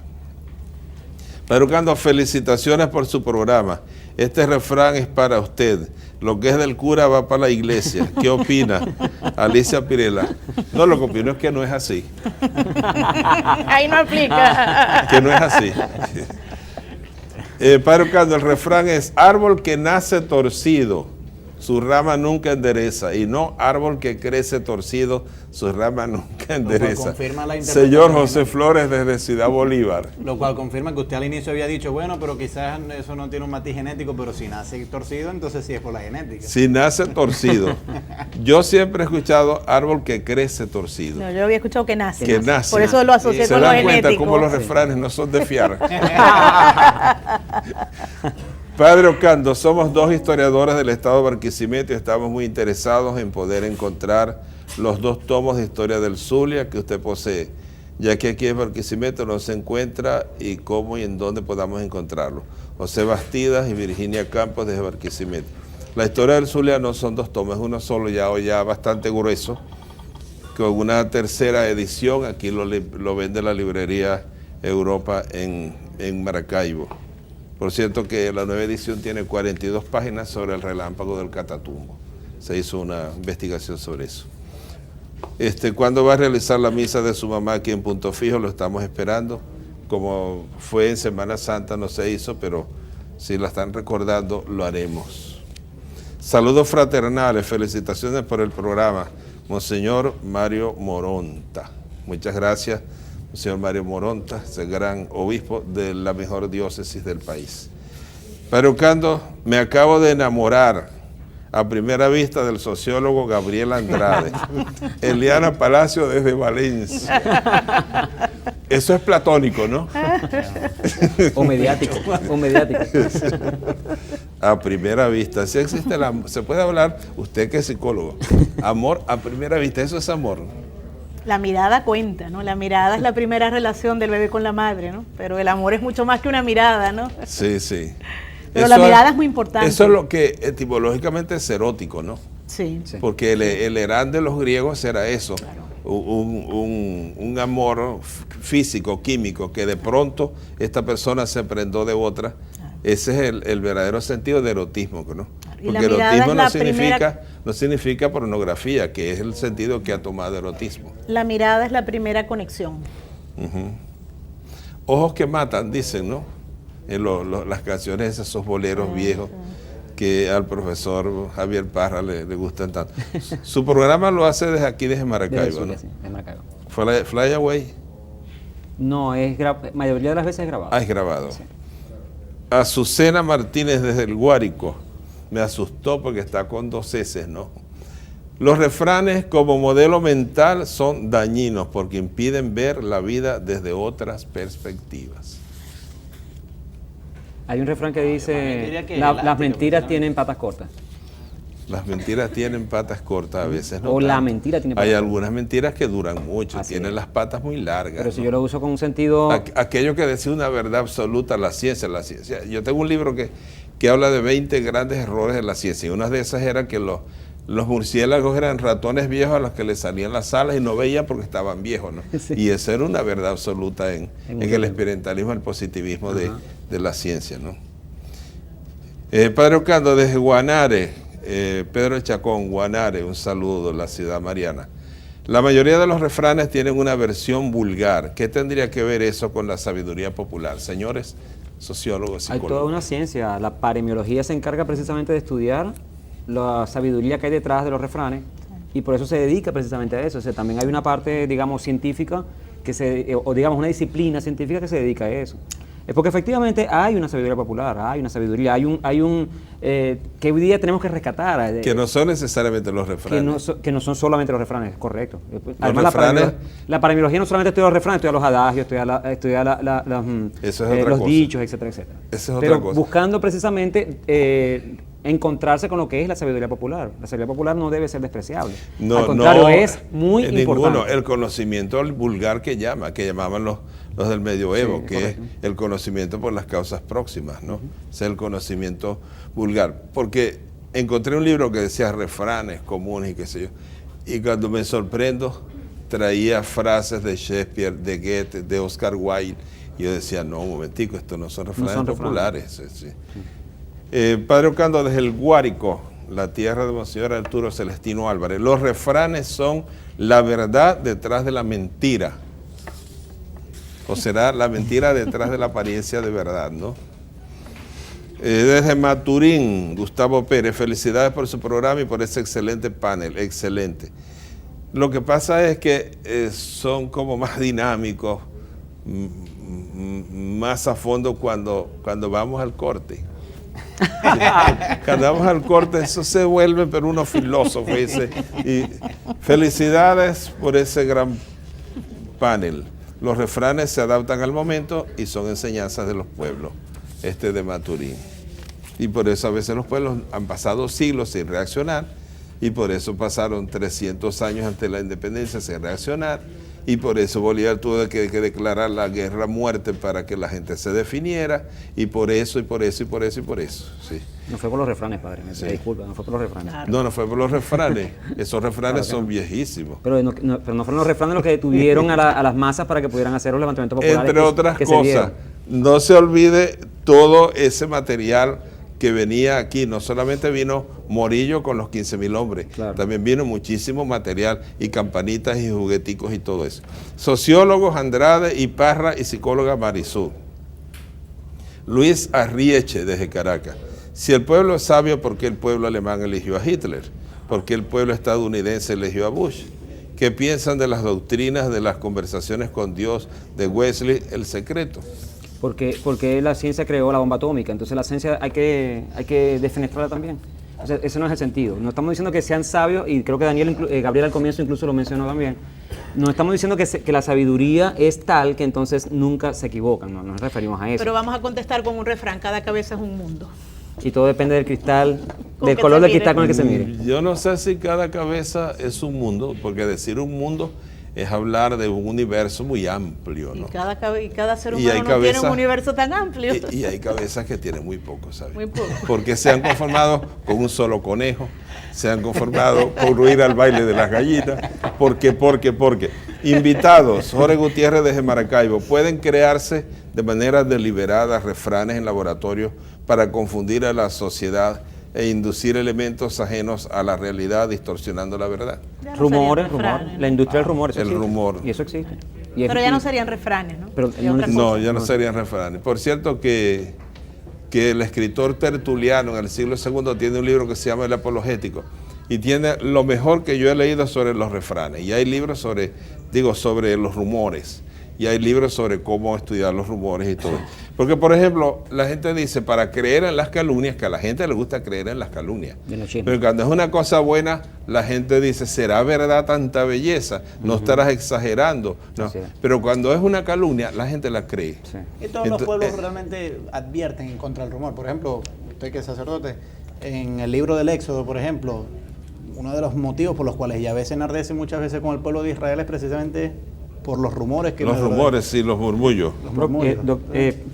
Padre Ocando, felicitaciones por su programa. Este refrán es para usted. Lo que es del cura va para la iglesia. ¿Qué opina? Alicia Pirela. No, lo que opino es que no es así. Ahí no aplica. Que no es así. Padre Ocando, el refrán es: árbol que nace torcido, su rama nunca endereza, y no árbol que crece torcido, su rama nunca endereza. confirma la interpretación Señor José general. Flores desde Ciudad Bolívar. Lo cual confirma que usted al inicio había dicho, bueno, pero quizás eso no tiene un matiz genético, pero si nace torcido, entonces sí es por la genética. Si nace torcido. Yo siempre he escuchado árbol que crece torcido. No, yo había escuchado que nace. Que nace. Por eso lo asocié ¿Se con lo dan cuenta genético. cómo los refranes no son de fiar? Padre Ocando, somos dos historiadores del estado de Barquisimeto y estamos muy interesados en poder encontrar los 2 tomos de historia del Zulia que usted posee, ya que aquí en Barquisimeto no se encuentra y cómo y en dónde podamos encontrarlo. José Bastidas y Virginia Campos desde Barquisimeto. La historia del Zulia no son 2 tomos, es uno solo ya bastante grueso, con una tercera edición. Aquí lo vende la librería Europa en Maracaibo. Por cierto que la nueva edición tiene 42 páginas sobre el relámpago del Catatumbo. Se hizo una investigación sobre eso. ¿Cuándo va a realizar la misa de su mamá aquí en Punto Fijo? Lo estamos esperando. Como fue en Semana Santa no se hizo, pero si la están recordando, lo haremos. Saludos fraternales, felicitaciones por el programa. Monseñor Mario Moronta. Muchas gracias, Monseñor Mario Moronta, es el gran obispo de la mejor diócesis del país. Padre Ocando, me acabo de enamorar a primera vista del sociólogo Gabriel Andrade. Eliana Palacio desde Valencia. Eso es platónico, ¿no? O mediático. A primera vista. Sí existe se puede hablar, usted que es psicólogo, amor a primera vista, eso es amor. La mirada cuenta, ¿no? La mirada es la primera relación del bebé con la madre, ¿no? Pero el amor es mucho más que una mirada, ¿no? Sí, sí. Pero la mirada es muy importante. Eso es lo que etimológicamente es erótico, ¿no? Sí. Porque el Herán de los griegos era eso, claro. un amor físico, químico, que de pronto esta persona se prendó de otra. Ese es el verdadero sentido de erotismo, ¿no? Porque erotismo no significa pornografía, que es el sentido que ha tomado erotismo. La mirada es la primera conexión. Ojos que matan, dicen, ¿no? En las canciones, esos boleros viejos que al profesor Javier Parra le gustan tanto. Su programa lo hace desde aquí, desde Maracaibo, ¿no? Sí, de Maracaibo. ¿Fly Away? No, mayoría de las veces es grabado. Ah, es grabado. Sí. Azucena Martínez desde el Guárico. Me asustó porque está con 2 S, ¿no? Los refranes como modelo mental son dañinos porque impiden ver la vida desde otras perspectivas. Hay un refrán que dice, las mentiras tienen patas cortas. Las mentiras tienen patas cortas, a veces no. O la mentira tiene patas cortas. Hay cortas. algunas mentiras que duran mucho, tienen las patas muy largas. Pero si yo lo uso con un sentido... Aquello que decía una verdad absoluta, la ciencia. Yo tengo un libro que habla de 20 grandes errores de la ciencia, y una de esas era que los murciélagos eran ratones viejos a los que les salían las alas y no veían porque estaban viejos, ¿no? Sí. Y esa era una verdad absoluta en el experimentalismo, el positivismo de la ciencia, ¿no? Padre Ocando, desde Guanare, Pedro Chacón, Guanare, un saludo, la ciudad mariana. La mayoría de los refranes tienen una versión vulgar. ¿Qué tendría que ver eso con la sabiduría popular? Señores sociólogos, psicólogos. Hay toda una ciencia. La paremiología se encarga precisamente de estudiar la sabiduría que hay detrás de los refranes y por eso se dedica precisamente a eso. O sea, también hay una parte, digamos, científica o digamos una disciplina científica que se dedica a eso. Es porque efectivamente hay una sabiduría popular, hay una sabiduría, que hoy día tenemos que rescatar. Que no son necesariamente los refranes. Que no son solamente los refranes, correcto. Además, la paremiología no solamente estudia los refranes, estudia los adagios, estudia los dichos, etcétera, etcétera. Esa es Pero otra cosa. Buscando precisamente encontrarse con lo que es la sabiduría popular. La sabiduría popular no debe ser despreciable. Al contrario, es muy importante. El conocimiento vulgar que llamaban los del medioevo, que es el conocimiento por las causas próximas, ¿no? Es el conocimiento vulgar. Porque encontré un libro que decía refranes comunes y qué sé yo, y cuando me sorprendo, traía frases de Shakespeare, de Goethe, de Oscar Wilde, y yo decía, no, un momentico, estos no son refranes populares. Sí. Padre Ocando, desde el Guárico, la tierra de Monseñor Arturo Celestino Álvarez, los refranes son la verdad detrás de la mentira. O será la mentira detrás de la apariencia de verdad, ¿no? Desde Maturín, Gustavo Pérez, felicidades por su programa y por ese excelente panel, excelente. Lo que pasa es que son como más dinámicos, más a fondo cuando vamos al corte. Cuando vamos al corte, eso se vuelve, pero uno filósofo. Y felicidades por ese gran panel. Los refranes se adaptan al momento y son enseñanzas de los pueblos. de Maturín. Y por eso a veces los pueblos han pasado siglos sin reaccionar, y por eso pasaron 300 años ante la independencia sin reaccionar, y por eso Bolívar tuvo que declarar la guerra a muerte para que la gente se definiera, y por eso, sí. No fue por los refranes, padre, me disculpa, no fue por los refranes. Claro. No fue por los refranes, esos refranes son viejísimos. Pero no fueron los refranes los que detuvieron a las masas para que pudieran hacer los levantamientos populares. Entre otras cosas, no se olvide todo ese material que venía aquí. No solamente vino Morillo con los 15.000 hombres, claro, también vino muchísimo material y campanitas y jugueticos y todo eso. Sociólogos Andrade y Parra y psicóloga Marisú. Luis Arrieche desde Caracas. Si el pueblo es sabio, ¿por qué el pueblo alemán eligió a Hitler? ¿Por qué el pueblo estadounidense eligió a Bush? ¿Qué piensan de las doctrinas de las conversaciones con Dios de Wesley, El Secreto? Porque la ciencia creó la bomba atómica, entonces la ciencia hay que defenestrarla también. O sea, ese no es el sentido. No estamos diciendo que sean sabios, y creo que Gabriel al comienzo incluso lo mencionó también. No estamos diciendo que la sabiduría es tal que entonces nunca se equivocan, no nos referimos a eso. Pero vamos a contestar con un refrán: cada cabeza es un mundo. Y todo depende del cristal, del color del cristal con el que se mire. Yo no sé si cada cabeza es un mundo, porque decir un mundo es hablar de un universo muy amplio, ¿no? Y cada ser humano no tiene un universo tan amplio. Y hay cabezas que tienen muy poco, ¿sabes? Muy poco. Porque se han conformado con un solo conejo, se han conformado con ir al baile de las gallinas, porque. Invitados, Jorge Gutiérrez desde Maracaibo, pueden crearse de manera deliberada refranes en laboratorio para confundir a la sociedad e inducir elementos ajenos a la realidad, distorsionando la verdad. Rumores, la industria del rumor, eso el existe. rumor. Y eso existe. Pero ya no serían refranes, ¿no? Pero no, ya no serían refranes. Por cierto que el escritor Tertuliano en el siglo II tiene un libro que se llama El Apologético, y tiene lo mejor que yo he leído sobre los refranes. Y hay libros sobre los rumores. Y hay libros sobre cómo estudiar los rumores y todo. Porque, por ejemplo, la gente dice, para creer en las calumnias, que a la gente le gusta creer en las calumnias. Pero cuando es una cosa buena, la gente dice, ¿será verdad tanta belleza? No estarás exagerando. No. Pero cuando es una calumnia, la gente la cree. Sí. Y todos los pueblos realmente advierten en contra del rumor. Por ejemplo, usted que es sacerdote, en el libro del Éxodo, por ejemplo, uno de los motivos por los cuales Yahvé se enardece muchas veces con el pueblo de Israel es precisamente por los rumores que... Los rumores y los murmullos.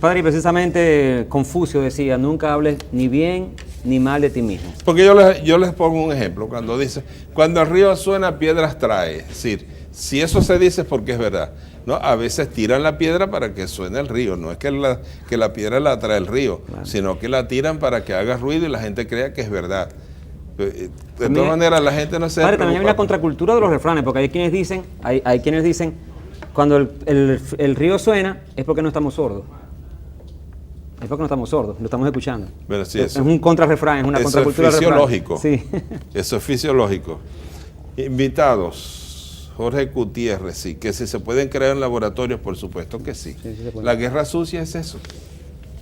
Padre, precisamente Confucio decía, nunca hables ni bien ni mal de ti mismo. Porque yo les pongo un ejemplo, cuando dice, cuando el río suena, piedras trae. Es decir, si eso se dice es porque es verdad. ¿No? A veces tiran la piedra para que suene el río, no es que la piedra la trae el río, claro, sino que la tiran para que haga ruido y la gente crea que es verdad. De todas maneras, la gente no se... Padre, también hay una contracultura de los refranes, porque hay quienes dicen, cuando el río suena, es porque no estamos sordos. Es porque no estamos sordos, lo estamos escuchando. Pero sí, es un contrarrefrán, es una contracultura. Eso es fisiológico. Sí. Eso es fisiológico. Invitados, Jorge Gutiérrez, sí, que si se pueden crear en laboratorios, por supuesto que sí. La guerra sucia es eso.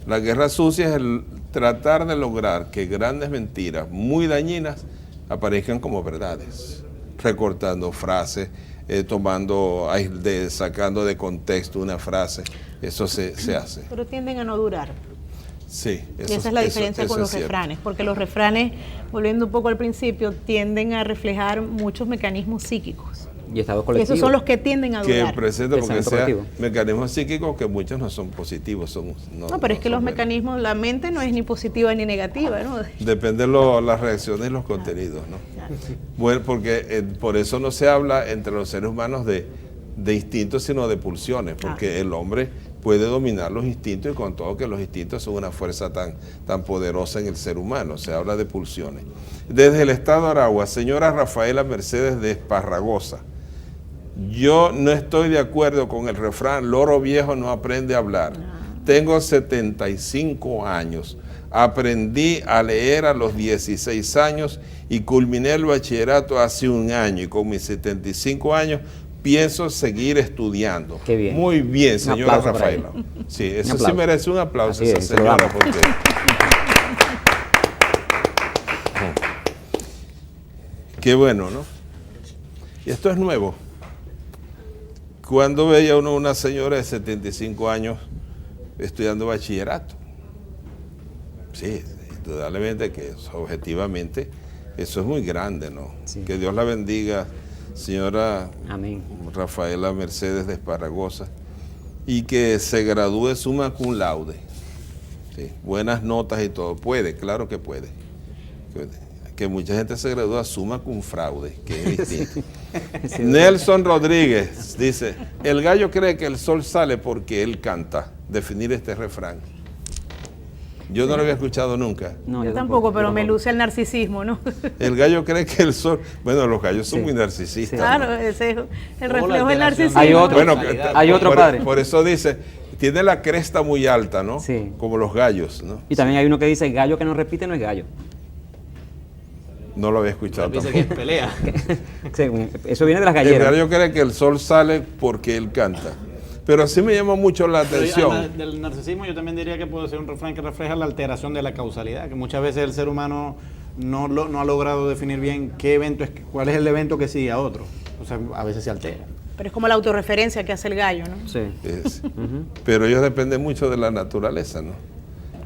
La guerra sucia es el tratar de lograr que grandes mentiras muy dañinas aparezcan como verdades, recortando frases, sacando de contexto una frase. Eso se hace. Pero tienden a no durar. Sí. Y esa es la diferencia con los refranes, porque los refranes, volviendo un poco al principio, tienden a reflejar muchos mecanismos psíquicos. Y estados colectivos. Y esos son los que tienden a durar. Que presenta porque sean mecanismos psíquicos que muchos no son positivos. No, pero es que los mecanismos, la mente no es ni positiva ni negativa, ¿no? Depende de las reacciones y los contenidos, ¿no? Claro. Bueno, porque por eso no se habla entre los seres humanos de instintos, sino de pulsiones, porque el hombre puede dominar los instintos, y con todo que los instintos son una fuerza tan poderosa en el ser humano. Se habla de pulsiones. Desde el estado de Aragua, señora Rafaela Mercedes de Esparragosa. Yo no estoy de acuerdo con el refrán, loro viejo no aprende a hablar. Tengo 75 años. Aprendí a leer a los 16 años y culminé el bachillerato hace un año. Y con mis 75 años pienso seguir estudiando. Qué bien. Muy bien, señora Rafaela. Sí, eso sí merece un aplauso, esa señora. Porque... Qué bueno, ¿no? Y esto es nuevo. Cuando veía uno una señora de 75 años estudiando bachillerato, Sí, indudablemente que objetivamente eso es muy grande, ¿no? Sí. Que Dios la bendiga, señora Amén. Rafaela Mercedes de Esparragosa, y que se gradúe summa cum laude. Sí, buenas notas y todo. Puede, claro que puede. Que mucha gente se gradúa summa cum fraude, que es distinto. Nelson Rodríguez dice, el gallo cree que el sol sale porque él canta. Definir este refrán. Yo no lo había escuchado nunca. No, Yo tampoco, pero yo me tampoco. luce el narcisismo, ¿no? El gallo cree que el sol... Bueno, los gallos son Sí. muy narcisistas. Claro, ¿no? ese es el la reflejo del alteración narcisismo. Hay otro. Bueno, Hay otro por, padre. por eso dice, tiene la cresta muy alta, ¿no? Sí. Como los gallos, ¿no? Y también hay uno que dice, gallo que no repite no es gallo. No lo había escuchado Dice tampoco. que es pelea. Sí, eso viene de las El galleras. gallo cree que el sol sale porque él canta. Pero sí me llama mucho la Pero atención. además del narcisismo yo también diría que puede ser un refrán que refleja la alteración de la causalidad, que muchas veces el ser humano no ha logrado definir bien qué evento es, cuál es el evento que sigue a otro. O sea, a veces se altera. Pero es como la autorreferencia que hace el gallo, ¿no? Sí. Pero ellos dependen mucho de la naturaleza, ¿no?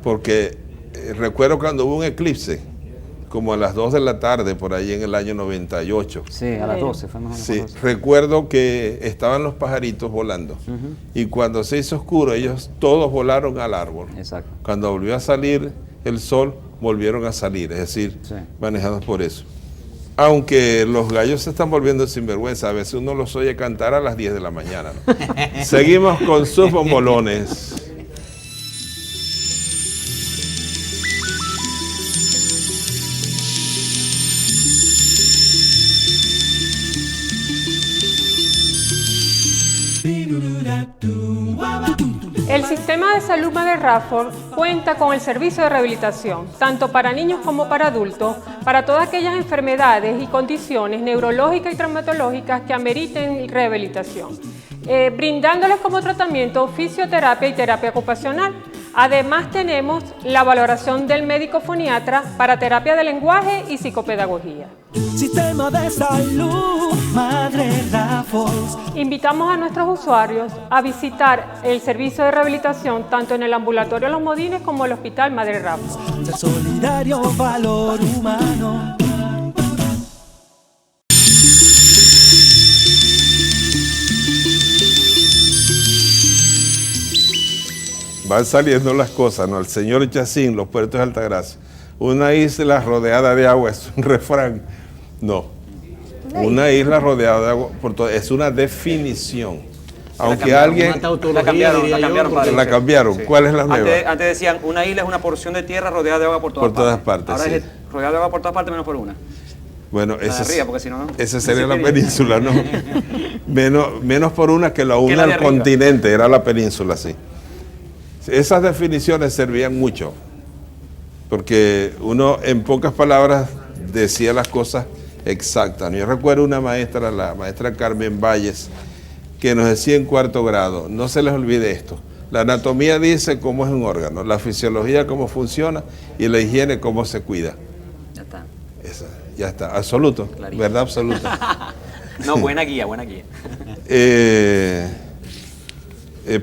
Porque recuerdo cuando hubo un eclipse, como a las 2 de la tarde, por ahí en el año 98. Sí, a las 12 fue más o menos. Sí, a las 12. recuerdo que estaban los pajaritos volando y cuando se hizo oscuro ellos todos volaron al árbol. Exacto. Cuando volvió a salir el sol, volvieron a salir, es decir, Sí. manejados por eso. Aunque los gallos se están volviendo sinvergüenza, a veces uno los oye cantar a las 10 de la mañana, ¿no? Seguimos con sus bombolones. El sistema de salud Madre Rafford cuenta con el servicio de rehabilitación, tanto para niños como para adultos, para todas aquellas enfermedades y condiciones neurológicas y traumatológicas que ameriten rehabilitación, brindándoles como tratamiento fisioterapia y terapia ocupacional. Además tenemos la valoración del médico foniatra para terapia de lenguaje y psicopedagogía. Sistema de salud, Madre Raffles. Invitamos a nuestros usuarios a visitar el servicio de rehabilitación tanto en el ambulatorio Los Modines como el Hospital Madre Raffles. Ser solidario, valor humano. Van saliendo las cosas, ¿no? El señor Chacín, los puertos de Altagracia. Una isla rodeada de agua es un refrán. No. Una isla rodeada de agua por todo, es una definición. Aunque alguien Una tautología, La cambiaron, diría la yo, cambiaron, porque- padre. la cambiaron. Sí. ¿Cuál es la nueva? Antes decían, una isla es una porción de tierra rodeada de agua por todas Por todas partes, Ahora sí. es rodeada de agua por todas partes menos por una. Bueno, La de arriba, porque si no, no. esa no sería la existiría. península, ¿no? menos por una que la une la de al arriba. continente, era la península, sí. Esas definiciones servían mucho, porque uno en pocas palabras decía las cosas exactas, ¿no? Yo recuerdo una maestra, la maestra Carmen Valles, que nos decía en cuarto grado, no se les olvide esto, la anatomía dice cómo es un órgano, la fisiología cómo funciona y la higiene cómo se cuida. Ya está. Esa, ya está, absoluto, Clarísimo. verdad absoluta. No, buena guía, buena guía.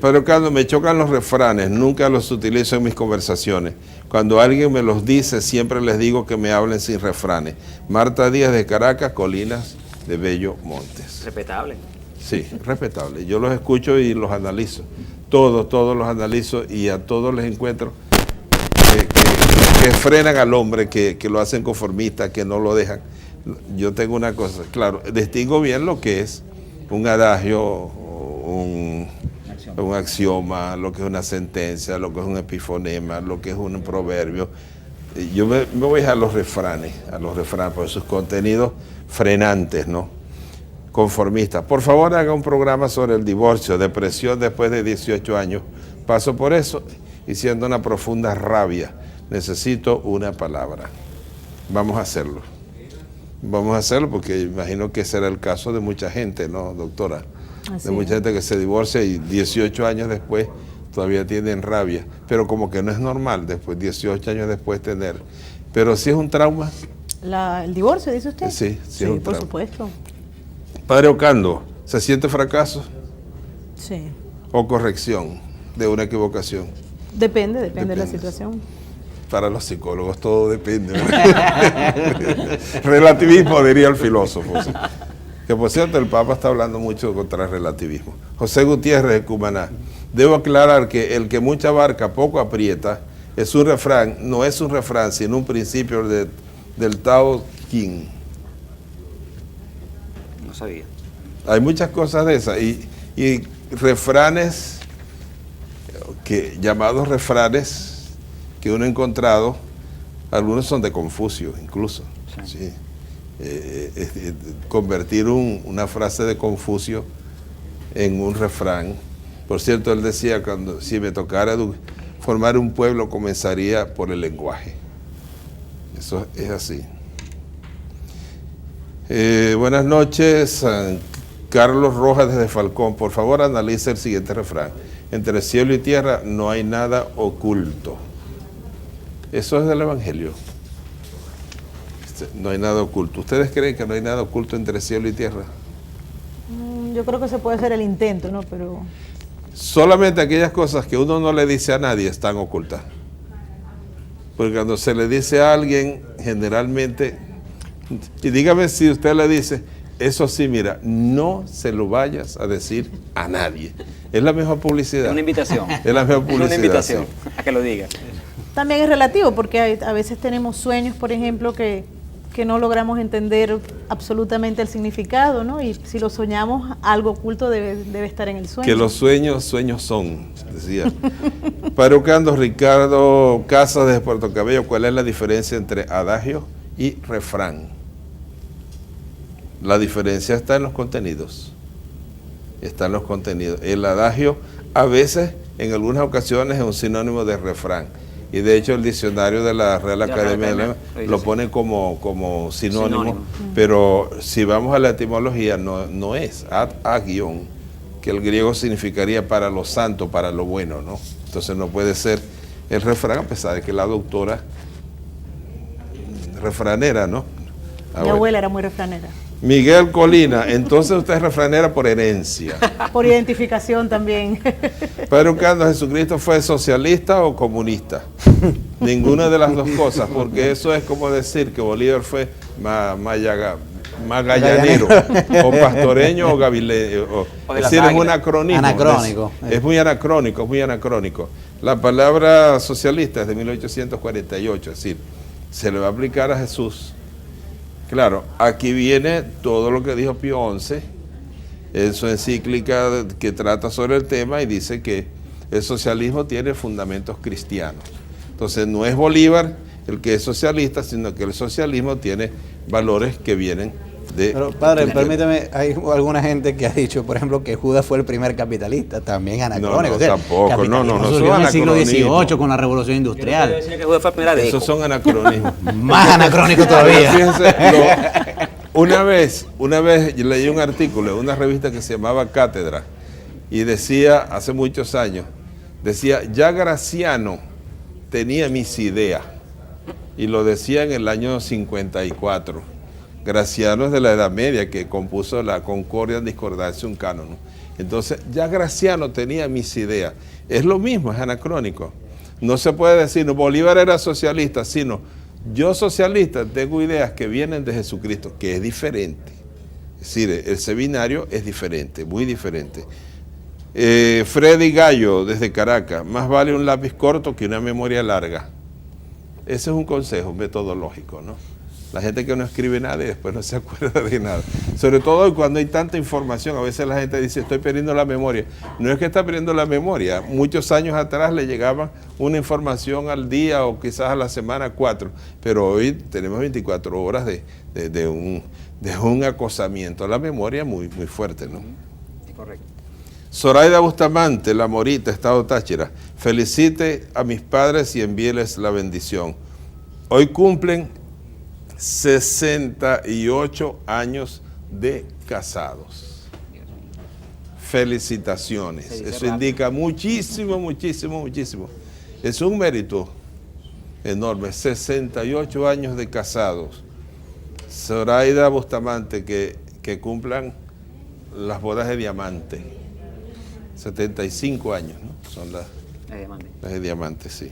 Padre Ocando, me chocan los refranes, nunca los utilizo en mis conversaciones. Cuando alguien me los dice, siempre les digo que me hablen sin refranes. Marta Díaz de Caracas, Colinas de Bello Montes. Respetable. Sí, respetable. Yo los escucho y los analizo. Todos los analizo y a todos les encuentro que frenan al hombre, que lo hacen conformista, que no lo dejan. Yo tengo una cosa, claro, distingo bien lo que es un adagio, un axioma, lo que es una sentencia, lo que es un epifonema, lo que es un proverbio. Yo me voy a los refranes, por sus contenidos frenantes, ¿no? Conformistas. Por favor, haga un programa sobre el divorcio, depresión después de 18 años. Paso por eso y siendo una profunda rabia. Necesito una palabra. Vamos a hacerlo. Vamos a hacerlo porque imagino que será el caso de mucha gente, ¿no, doctora? Así De mucha es. gente que se divorcia y 18 años después todavía tienen rabia. Pero como que no es normal después, 18 años después tener. Pero sí es un trauma. ¿El divorcio, dice usted? Sí, sí, es un por trauma. supuesto. Padre Ocando, ¿se siente fracaso Sí. o corrección de una equivocación? Depende de la Depende. situación. Para los psicólogos todo depende. Relativismo, diría el filósofo. ¿Sí? Que por cierto, el Papa está hablando mucho contra el relativismo. José Gutiérrez de Cumaná. Debo aclarar que el que mucha abarca poco aprieta es un refrán, no es un refrán, sino un principio del Tao King. No sabía. Hay muchas cosas de esas y refranes llamados refranes que uno ha encontrado, algunos son de Confucio incluso. Sí. Convertir una frase de Confucio en un refrán. Por cierto, él decía, si me tocara formar un pueblo, comenzaría por el lenguaje. Eso es así. Buenas noches, Carlos Rojas desde Falcón. Por favor, analice el siguiente refrán. Entre cielo y tierra no hay nada oculto. Eso es del Evangelio. No hay nada oculto. ¿Ustedes creen que no hay nada oculto entre cielo y tierra? Yo creo que se puede hacer el intento, ¿no? Pero solamente aquellas cosas que uno no le dice a nadie están ocultas. Porque cuando se le dice a alguien, generalmente, y dígame si usted le dice, eso sí, mira, no se lo vayas a decir a nadie. Es la mejor publicidad. Es una invitación. Es la mejor publicidad. Es una invitación sí. a que lo diga. también es relativo, porque a veces tenemos sueños, por ejemplo, que no logramos entender absolutamente el significado, ¿no? Y si lo soñamos, algo oculto debe estar en el sueño. Que los sueños son, decía. Parucando Ricardo Casas de Puerto Cabello, ¿cuál es la diferencia entre adagio y refrán? La diferencia está en los contenidos. Está en los contenidos. El adagio a veces, en algunas ocasiones, es un sinónimo de refrán. Y de hecho el diccionario de la Real Academia de la Lengua lo pone como sinónimo, pero si vamos a la etimología no es agion, que el griego significaría para lo santo, para lo bueno, ¿no? Entonces no puede ser el refrán, a pesar de que la doctora refranera, ¿no? Mi abuela era muy refranera. Miguel Colina, entonces usted es refranera por herencia. Por identificación también. Pedro Cando, ¿Jesucristo fue socialista o comunista? Ninguna de las dos cosas, porque eso es como decir que Bolívar fue magallanero, o pastoreño o gavilero. Es decir, es un acronismo. Anacrónico. Es muy anacrónico, es muy anacrónico. La palabra socialista es de 1848, es decir, se le va a aplicar a Jesús. Claro, aquí viene todo lo que dijo Pío XI en su encíclica que trata sobre el tema y dice que el socialismo tiene fundamentos cristianos. Entonces no es Bolívar el que es socialista, sino que el socialismo tiene valores que vienen de... Pero padre, permítame, hay alguna gente que ha dicho, por ejemplo, que Judas fue el primer capitalista, también anacrónico. No, tampoco, no, surgió en el siglo XVIII con la Revolución Industrial. Decir que Judas fue primera de Esos son anacronismos. Más anacrónico todavía. Fíjense, una vez yo leí un artículo en una revista que se llamaba Cátedra y decía, hace muchos años, decía, ya Graciano tenía mis ideas, y lo decía en el año 54. Graciano es de la Edad Media, que compuso la Concordia en Discordancia, un canon, ¿no? Entonces, ya Graciano tenía mis ideas. Es lo mismo, es anacrónico. No se puede decir, no, Bolívar era socialista, sino yo socialista tengo ideas que vienen de Jesucristo, que es diferente. Es decir, el seminario es diferente, muy diferente. Freddy Gallo, desde Caracas, más vale un lápiz corto que una memoria larga. Ese es un consejo metodológico, ¿no? La gente que no escribe nada y después no se acuerda de nada. Sobre todo cuando hay tanta información, a veces la gente dice, estoy perdiendo la memoria. No es que está perdiendo la memoria. Muchos años atrás le llegaba una información al día o quizás a la semana 4, pero hoy tenemos 24 horas de un acosamiento. La memoria muy, muy fuerte, ¿no? Correcto. Zoraida Bustamante, La Morita, Estado Táchira. Felicite a mis padres y envíeles la bendición. Hoy cumplen 68 años de casados. Felicitaciones. Eso indica muchísimo, muchísimo, muchísimo. Es un mérito enorme. 68 años de casados. Zoraida Bustamante, que cumplan las bodas de diamante. 75 años, ¿no? Son las de diamante, sí.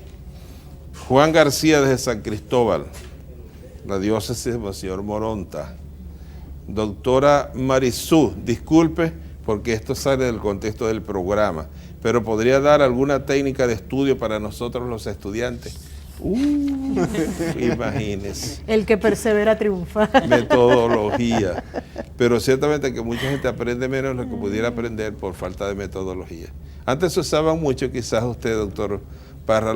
Juan García desde San Cristóbal, la diócesis de Monseñor Moronta. Doctora Marisú, disculpe porque esto sale del contexto del programa, pero ¿podría dar alguna técnica de estudio para nosotros los estudiantes? Imagínese. El que persevera triunfa. Metodología. Pero ciertamente que mucha gente aprende menos de lo que pudiera aprender por falta de metodología. Antes se usaban mucho, quizás usted, doctor Parra,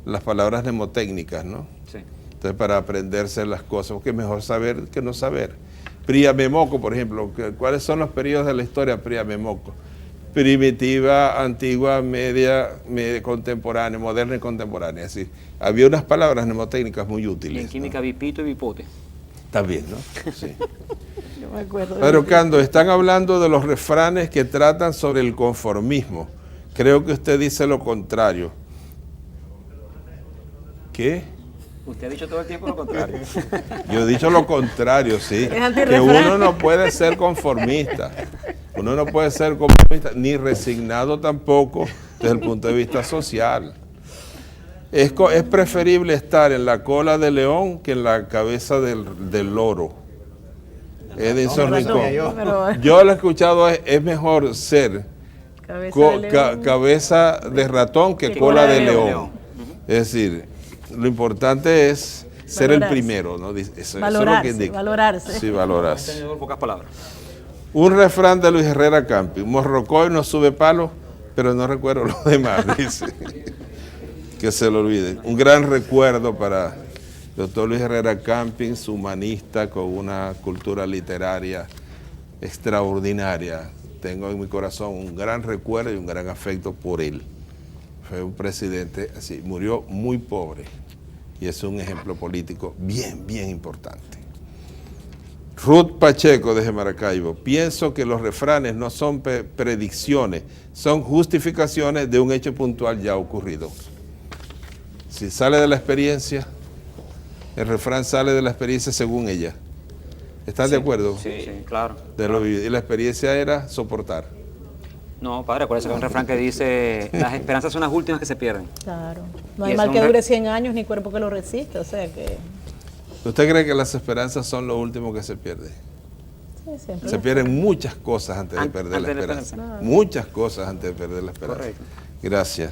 las palabras mnemotécnicas, ¿no? Sí. Entonces, para aprenderse las cosas, porque es mejor saber que no saber. Priamemoco, por ejemplo, ¿cuáles son los periodos de la historia Priamemoco? Primitiva, antigua, media contemporánea, moderna y contemporánea. Así, había unas palabras mnemotécnicas muy útiles. Y en química, ¿no? bipito y bipote. Está bien, ¿no? Sí. Yo me acuerdo. Padre Cando, están hablando de los refranes que tratan sobre el conformismo. Creo que usted dice lo contrario. ¿Qué? Usted ha dicho todo el tiempo lo contrario. Yo he dicho lo contrario, sí. Es antirrefrán. Que uno no puede ser conformista. Uno no puede ser conformista, ni resignado tampoco desde el punto de vista social. Es preferible estar en la cola del león que en la cabeza del loro. Edison Rincón. Yo lo he escuchado, es mejor ser cabeza de ratón que cola de león. Es decir, lo importante es ser el primero, ¿no? Eso es lo que indica. Valorarse. Sí, valorarse. Tengo pocas palabras. Un refrán de Luis Herrera Campi: Morrocoy no sube palo, pero no recuerdo lo demás, dice. Que se lo olvide. Un gran recuerdo para el doctor Luis Herrera Campi, humanista con una cultura literaria extraordinaria. Tengo en mi corazón un gran recuerdo y un gran afecto por él. Fue un presidente así, murió muy pobre y es un ejemplo político bien, bien importante. Ruth Pacheco desde Maracaibo: pienso que los refranes no son predicciones, son justificaciones de un hecho puntual ya ocurrido. Si sale de la experiencia, el refrán sale de la experiencia según ella. ¿Están de acuerdo? Sí, claro. De lo vivido. Y la experiencia era soportar. No, padre, acuérdese que hay un refrán que dice: las esperanzas son las últimas que se pierden. Claro. No Y hay es mal un que re- dure 100 años ni cuerpo que lo resista. O sea que. ¿Usted cree que las esperanzas son lo último que se pierde? Sí, siempre. Se pierden muchas cosas antes de Antes perder la de la esperanza. esperanza. Muchas cosas antes de perder la esperanza. Correcto. Gracias.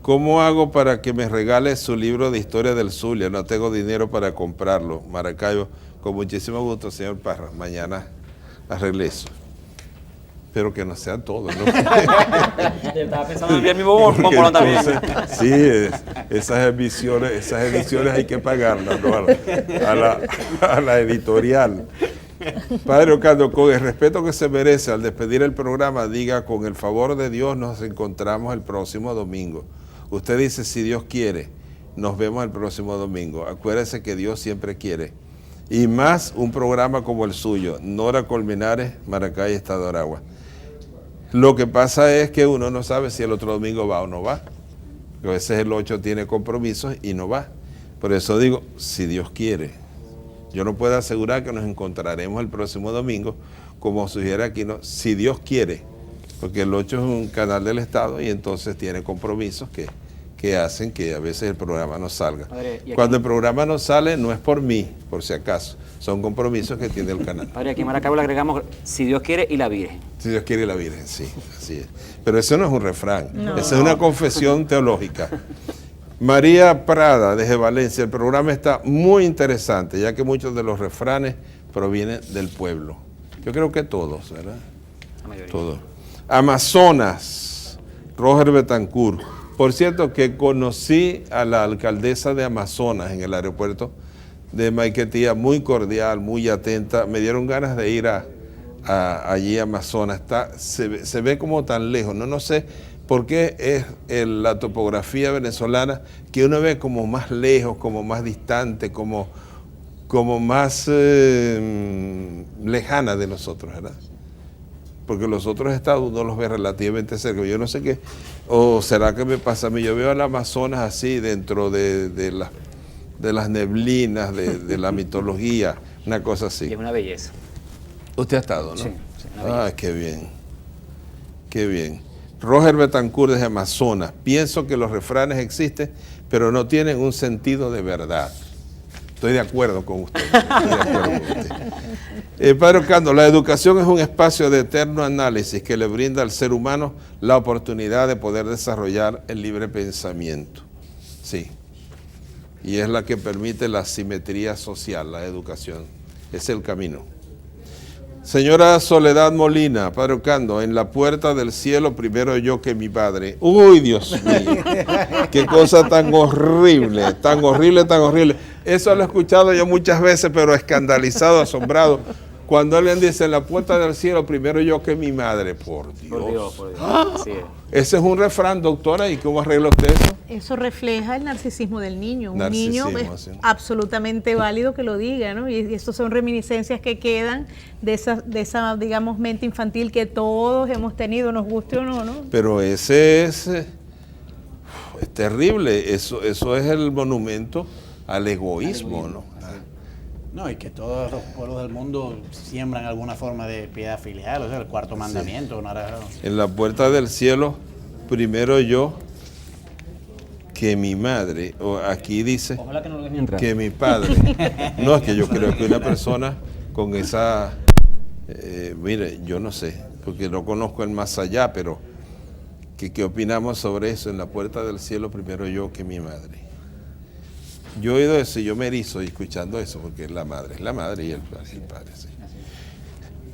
¿Cómo hago para que me regale su libro de historia del Zulia? No tengo dinero para comprarlo. Maracaibo, con muchísimo gusto, señor Parra. Mañana arregle eso. Pero que no sea todo, ¿no? Estaba pensando en el mismo bombón también. Entonces, sí, esas ediciones hay que pagarlas, ¿no? a la editorial. Padre Ocando, con el respeto que se merece, al despedir el programa, diga: con el favor de Dios nos encontramos el próximo domingo. Usted dice: si Dios quiere, nos vemos el próximo domingo. Acuérdese que Dios siempre quiere. Y más un programa como el suyo, Nora Colmenares, Maracay, Estado de Aragua. Lo que pasa es que uno no sabe si el otro domingo va o no va. A veces el 8 tiene compromisos y no va. Por eso digo: si Dios quiere. Yo no puedo asegurar que nos encontraremos el próximo domingo, como sugiere aquí, ¿no? Si Dios quiere, porque el 8 es un canal del Estado y entonces tiene compromisos que hacen que a veces el programa no salga. Padre, ¿y aquí? Cuando el programa no sale, no es por mí, por si acaso, son compromisos que tiene el canal. Padre, aquí en Maracaibo le agregamos: si Dios quiere y la Virgen. Si Dios quiere, la Virgen, sí, así es. Pero eso no es un refrán, esa es una confesión teológica. María Prada, desde Valencia: el programa está muy interesante, ya que muchos de los refranes provienen del pueblo. Yo creo que todos, ¿verdad? La mayoría. Todos. Amazonas, Roger Betancourt. Por cierto, que conocí a la alcaldesa de Amazonas en el aeropuerto de Maiquetía, muy cordial, muy atenta. Me dieron ganas de ir allí a Amazonas. Se ve como tan lejos, no sé por qué es la topografía venezolana que uno ve como más lejos, como más distante, como más lejana de nosotros, ¿verdad? Porque los otros estados uno los ve relativamente cerca. Yo no sé qué, o será que me pasa a mí. Yo veo al Amazonas así dentro de las neblinas, de la mitología, una cosa así. Y es una belleza. Usted ha estado, ¿no? Sí, una belleza. Ah, qué bien. Qué bien. Roger Betancourt desde Amazonas. Pienso que los refranes existen, pero no tienen un sentido de verdad. Estoy de acuerdo con usted. Padre Ocando, la educación es un espacio de eterno análisis que le brinda al ser humano la oportunidad de poder desarrollar el libre pensamiento. Sí. Y es la que permite la simetría social, la educación. Es el camino. Señora Soledad Molina, Padre Ocando, en la puerta del cielo primero yo que mi padre. ¡Uy, Dios mío! ¡Qué cosa tan horrible, tan horrible, tan horrible! Eso lo he escuchado yo muchas veces, pero escandalizado, asombrado. Cuando alguien dice, en la puerta del cielo primero yo que mi madre. Por Dios. Por Dios, por Dios. Así es. Ese es un refrán, doctora, ¿y cómo arregla usted eso? Eso refleja el narcisismo del niño. Un Narcisismo, niño es sí. absolutamente válido que lo diga, ¿no? Y estas son reminiscencias que quedan de esa, digamos, mente infantil que todos hemos tenido, nos guste o no, ¿no? Pero ese es terrible. Eso es el monumento al egoísmo, ¿no? No, y que todos los pueblos del mundo siembran alguna forma de piedad filial, o sea, el cuarto mandamiento. No era... En la puerta del cielo, primero yo que mi madre, o aquí dice Ojalá que no lo dejen entrar. que mi padre. No, es que yo creo que una persona con esa, mire, yo no sé, porque no conozco el más allá, pero ¿qué opinamos sobre eso? En la puerta del cielo, primero yo que mi madre. Yo he oído eso y yo me erizo escuchando eso, porque la madre es la madre y el padre, sí.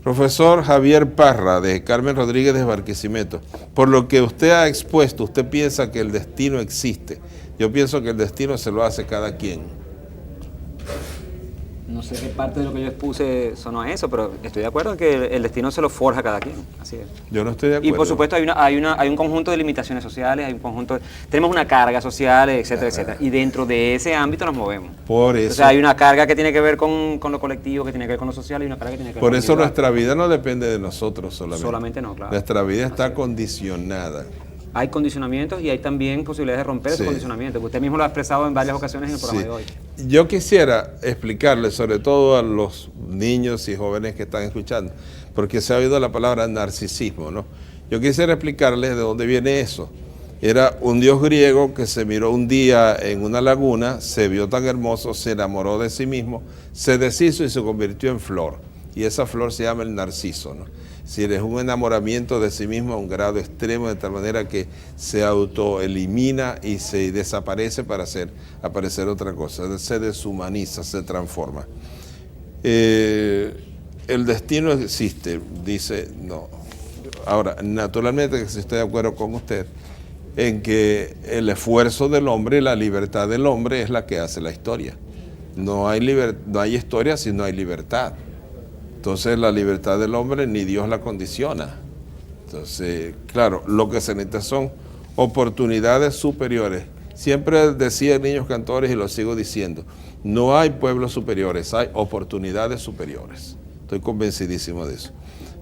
Profesor Javier Parra, de Carmen Rodríguez de Barquisimeto, por lo que usted ha expuesto, usted piensa que el destino existe. Yo pienso que el destino se lo hace cada quien. No sé qué parte de lo que yo expuse sonó a eso, pero estoy de acuerdo en que el destino se lo forja cada quien. Así es. Yo no estoy de acuerdo. Y por supuesto hay un conjunto de limitaciones sociales, tenemos una carga social, etcétera, etcétera. Y dentro de ese ámbito nos movemos. Por eso. O sea, hay una carga que tiene que ver con lo colectivo, que tiene que ver con lo social, y una carga que tiene que ver Por con eso lo nuestra vida no depende de nosotros solamente. Solamente no, claro. Nuestra vida está condicionada. Hay condicionamientos y hay también posibilidades de romper esos condicionamientos, que usted mismo lo ha expresado en varias ocasiones en el programa de hoy. Yo quisiera explicarle, sobre todo a los niños y jóvenes que están escuchando, porque se ha oído la palabra narcisismo, ¿no? Yo quisiera explicarles de dónde viene eso. Era un dios griego que se miró un día en una laguna, se vio tan hermoso, se enamoró de sí mismo, se deshizo y se convirtió en flor. Y esa flor se llama el narciso, ¿no? Si es un enamoramiento de sí mismo a un grado extremo, de tal manera que se autoelimina y se desaparece para aparecer otra cosa, se deshumaniza, se transforma. El destino existe, dice, no. Ahora, naturalmente que sí estoy de acuerdo con usted en que el esfuerzo del hombre y la libertad del hombre es la que hace la historia. No hay historia si no hay libertad. Entonces la libertad del hombre ni Dios la condiciona. Entonces, claro, lo que se necesita son oportunidades superiores. Siempre decían niños cantores y lo sigo diciendo, no hay pueblos superiores, hay oportunidades superiores. Estoy convencidísimo de eso.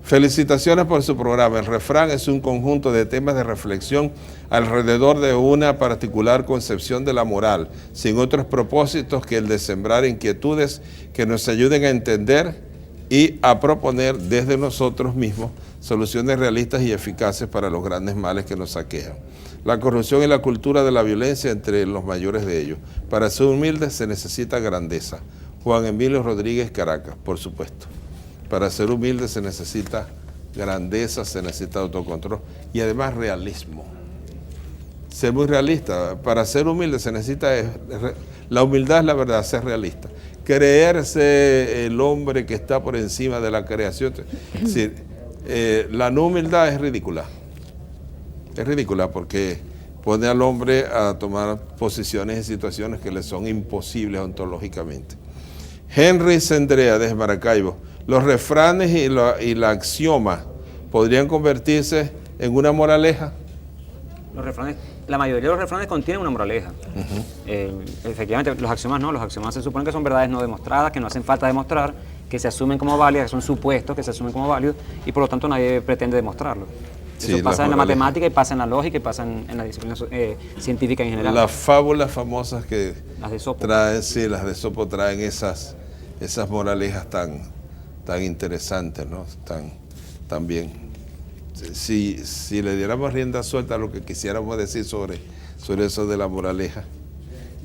Felicitaciones por su programa. El refrán es un conjunto de temas de reflexión alrededor de una particular concepción de la moral, sin otros propósitos que el de sembrar inquietudes que nos ayuden a entender y a proponer desde nosotros mismos soluciones realistas y eficaces para los grandes males que nos aquejan. La corrupción y la cultura de la violencia entre los mayores de ellos. Para ser humilde se necesita grandeza. Juan Emilio Rodríguez, Caracas, por supuesto. Para ser humilde se necesita grandeza, se necesita autocontrol y además realismo. Ser muy realista. Para ser humilde se necesita, la humildad es la verdad, ser realista. Creerse el hombre que está por encima de la creación. Es decir, la no humildad es ridícula. Es ridícula porque pone al hombre a tomar posiciones y situaciones que le son imposibles ontológicamente. Henry Sendrea, desde Maracaibo. Los refranes y la axioma podrían convertirse en una moraleja. Los refranes, la mayoría de los refranes contienen una moraleja. Efectivamente, los axiomas no, los axiomas se supone que son verdades no demostradas, que no hacen falta demostrar, que se asumen como válidas, que son supuestos que se asumen como válidos y por lo tanto nadie pretende demostrarlo. Sí, eso pasa en la matemática y pasa en la lógica y pasa en la disciplina científica en general. Las fábulas famosas que las de Esopo traen, sí, las de Esopo traen esas moralejas tan interesantes, ¿no? Tan bien. si le diéramos rienda suelta a lo que quisiéramos decir sobre eso de la moraleja,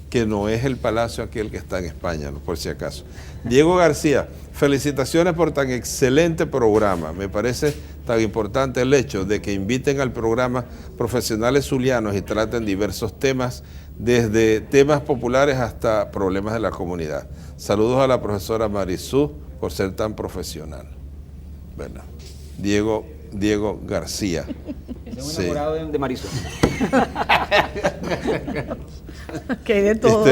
que no es el palacio aquel que está en España, ¿no? Por si acaso. Diego García, felicitaciones por tan excelente programa. Me parece tan importante el hecho de que inviten al programa profesionales zulianos y traten diversos temas, desde temas populares hasta problemas de la comunidad. Saludos a la profesora Marisú por ser tan profesional. Bueno, Diego García. Es un enamorado de Marisol. Que hay de todo.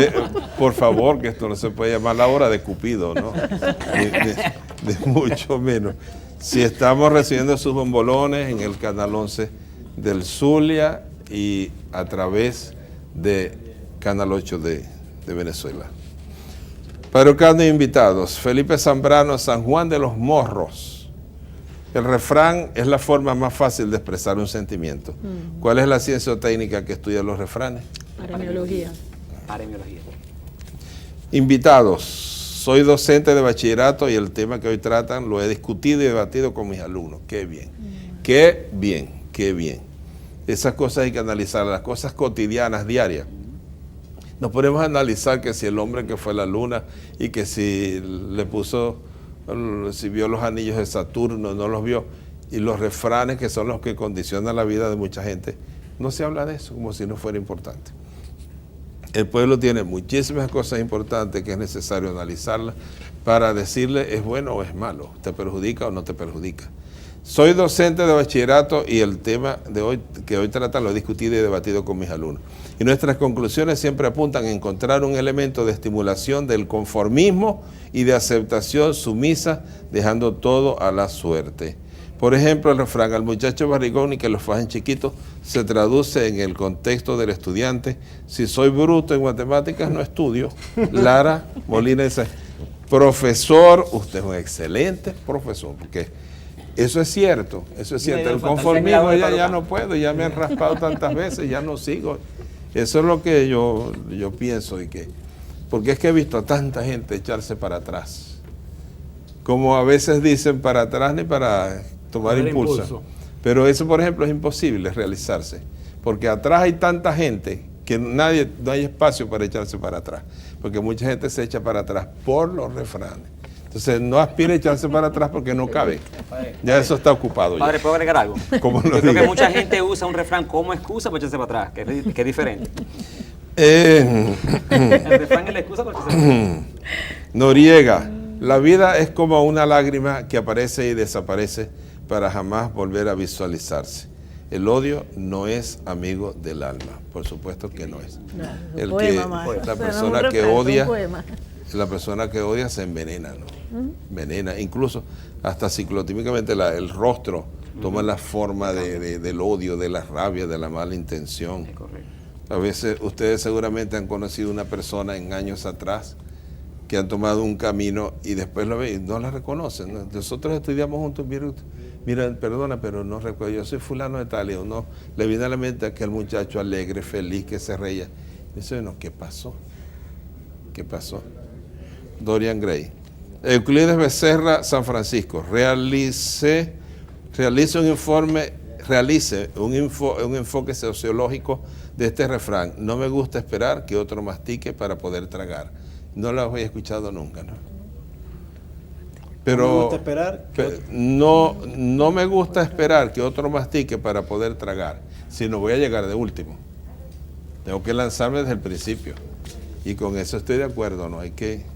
Por favor, que esto no se puede llamar la hora de Cupido, ¿no? De mucho menos. Si estamos recibiendo sus bombolones en el Canal 11 del Zulia y a través de Canal 8 de Venezuela. Padre Ocando, invitados. Felipe Zambrano, San Juan de los Morros. El refrán es la forma más fácil de expresar un sentimiento. ¿Cuál es la ciencia o técnica que estudia los refranes? Paremiología. Invitados, soy docente de bachillerato y el tema que hoy tratan lo he discutido y debatido con mis alumnos. Qué bien, qué bien, qué bien. Esas cosas hay que analizarlas, las cosas cotidianas, diarias. Nos ponemos a analizar que si el hombre que fue a la luna y que si si vio los anillos de Saturno, no los vio, y los refranes que son los que condicionan la vida de mucha gente, no se habla de eso como si no fuera importante. El pueblo tiene muchísimas cosas importantes que es necesario analizarlas para decirle es bueno o es malo, te perjudica o no te perjudica. Soy docente de bachillerato y el tema de hoy que hoy tratan lo he discutido y debatido con mis alumnos. Y nuestras conclusiones siempre apuntan a encontrar un elemento de estimulación del conformismo y de aceptación sumisa, dejando todo a la suerte. Por ejemplo, el refrán, al muchacho barrigón y que lo fajen chiquitos, se traduce en el contexto del estudiante. Si soy bruto en matemáticas, no estudio. Lara Molina dice, profesor, usted es un excelente profesor, porque eso es cierto, eso es cierto. El conformismo ya no puedo, ya me han raspado tantas veces, ya no sigo. Eso es lo que yo pienso, porque es que he visto a tanta gente echarse para atrás. Como a veces dicen, para atrás ni para tomar impulso. Pero eso, por ejemplo, es imposible realizarse, porque atrás hay tanta gente que no hay espacio para echarse para atrás, porque mucha gente se echa para atrás por los refranes. Entonces no aspire a echarse para atrás porque no cabe. Ya eso está ocupado. Padre, ¿puedo agregar algo? ¿Cómo lo Yo creo digo? que mucha gente usa un refrán como excusa para echarse para atrás, que es diferente. El refrán es la excusa para echarse para atrás. Noriega, la vida es como una lágrima que aparece y desaparece para jamás volver a visualizarse. El odio no es amigo del alma, por supuesto que no es. La persona que odia, se envenena, ¿no? Envenena, incluso hasta ciclotímicamente el rostro toma la forma del odio, de la rabia, de la mala intención. A veces ustedes seguramente han conocido una persona en años atrás que han tomado un camino y después lo ven y no la reconocen, ¿no? Nosotros estudiamos juntos, mira, perdona, pero no recuerdo, yo soy fulano de tal, y uno le viene a la mente aquel muchacho alegre, feliz, que se reía. Y dice, bueno, ¿qué pasó? ¿Qué pasó? Dorian Gray. Euclides Becerra, San Francisco. Realice un enfoque sociológico de este refrán. No me gusta esperar que otro mastique para poder tragar. No lo había escuchado nunca, ¿no? Pero ¿No me gusta esperar? no me gusta esperar que otro mastique para poder tragar, sino voy a llegar de último. Tengo que lanzarme desde el principio. Y con eso estoy de acuerdo, ¿no? Hay que...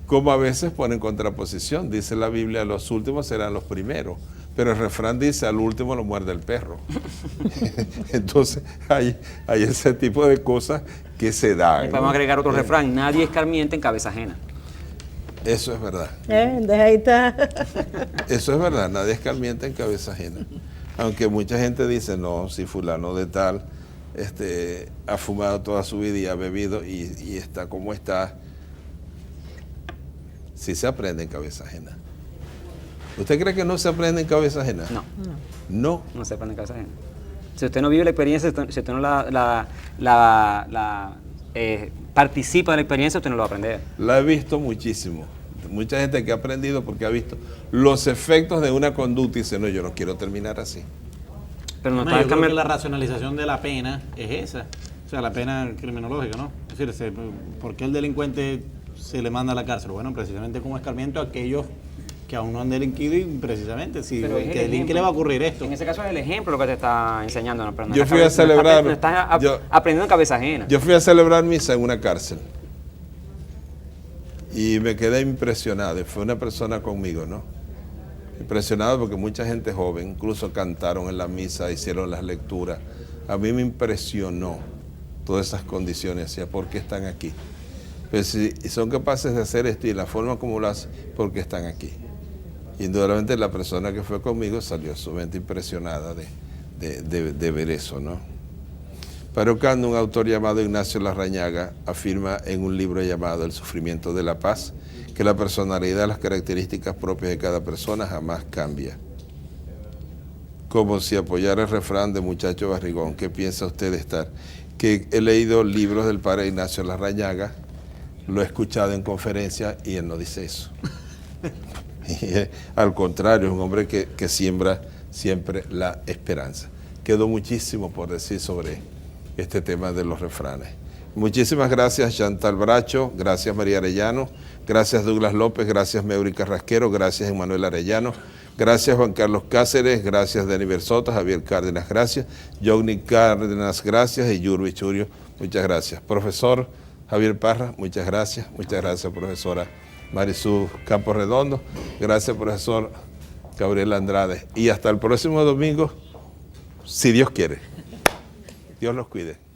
Como a veces ponen contraposición, dice la Biblia, los últimos serán los primeros, pero el refrán dice, al último lo muerde el perro. Entonces hay ese tipo de cosas que se dan. Y podemos agregar otro refrán, nadie escarmienta en cabeza ajena. Eso es verdad. De ahí está. Eso es verdad, nadie escarmienta en cabeza ajena. Aunque mucha gente dice, no, si fulano de tal ha fumado toda su vida y ha bebido y está como está. Sí se aprende en cabeza ajena. ¿Usted cree que no se aprende en cabeza ajena? No. No se aprende en cabeza ajena. Si usted no vive la experiencia, si usted no participa de la experiencia, usted no lo va a aprender. La he visto muchísimo. Mucha gente que ha aprendido porque ha visto los efectos de una conducta y dice, no, yo no quiero terminar así. Pero no No, está yo creo que cambiando. la racionalización de la pena es esa. O sea, la pena criminológica, ¿no? Es decir, ¿por qué el delincuente se le manda a la cárcel? Bueno, precisamente como escarmiento a aquellos que aún no han delinquido y precisamente si Pero el es que el delinque ejemplo. le va a ocurrir esto. En ese caso es el ejemplo lo que te está enseñando. ¿No? Pero no Yo estás fui a no estás- celebrar- no estás yo- aprendiendo en cabeza ajena. Yo fui a celebrar misa en una cárcel y me quedé impresionado. Fue una persona conmigo, ¿no? Impresionado porque mucha gente joven, incluso cantaron en la misa, hicieron las lecturas. A mí me impresionó todas esas condiciones. Decía, ¿por qué están aquí? Pero si son capaces de hacer esto y la forma como lo hacen, ¿por qué están aquí? Indudablemente la persona que fue conmigo salió sumamente impresionada de ver eso, ¿no? Parocando, un autor llamado Ignacio Larrañaga, afirma en un libro llamado El sufrimiento de la paz, que la personalidad, las características propias de cada persona jamás cambia. Como si apoyara el refrán de Muchacho Barrigón, ¿qué piensa usted de estar? Que he leído libros del padre Ignacio Larrañaga, lo he escuchado en conferencias y él no dice eso. Al contrario, es un hombre que siembra siempre la esperanza. Quedó muchísimo por decir sobre este tema de los refranes. Muchísimas gracias Chantal Bracho, gracias María Arellano, gracias Douglas López, gracias Meuri Carrasquero, gracias Emanuel Arellano, gracias Juan Carlos Cáceres, gracias Dani Bersota, Javier Cárdenas, gracias, Johnny Cárdenas, gracias y Yurbi Churio, muchas gracias. Profesor Javier Parra, muchas gracias profesora Marisú Campos Redondo, gracias profesor Gabriel Andrade y hasta el próximo domingo, si Dios quiere. Dios los cuide.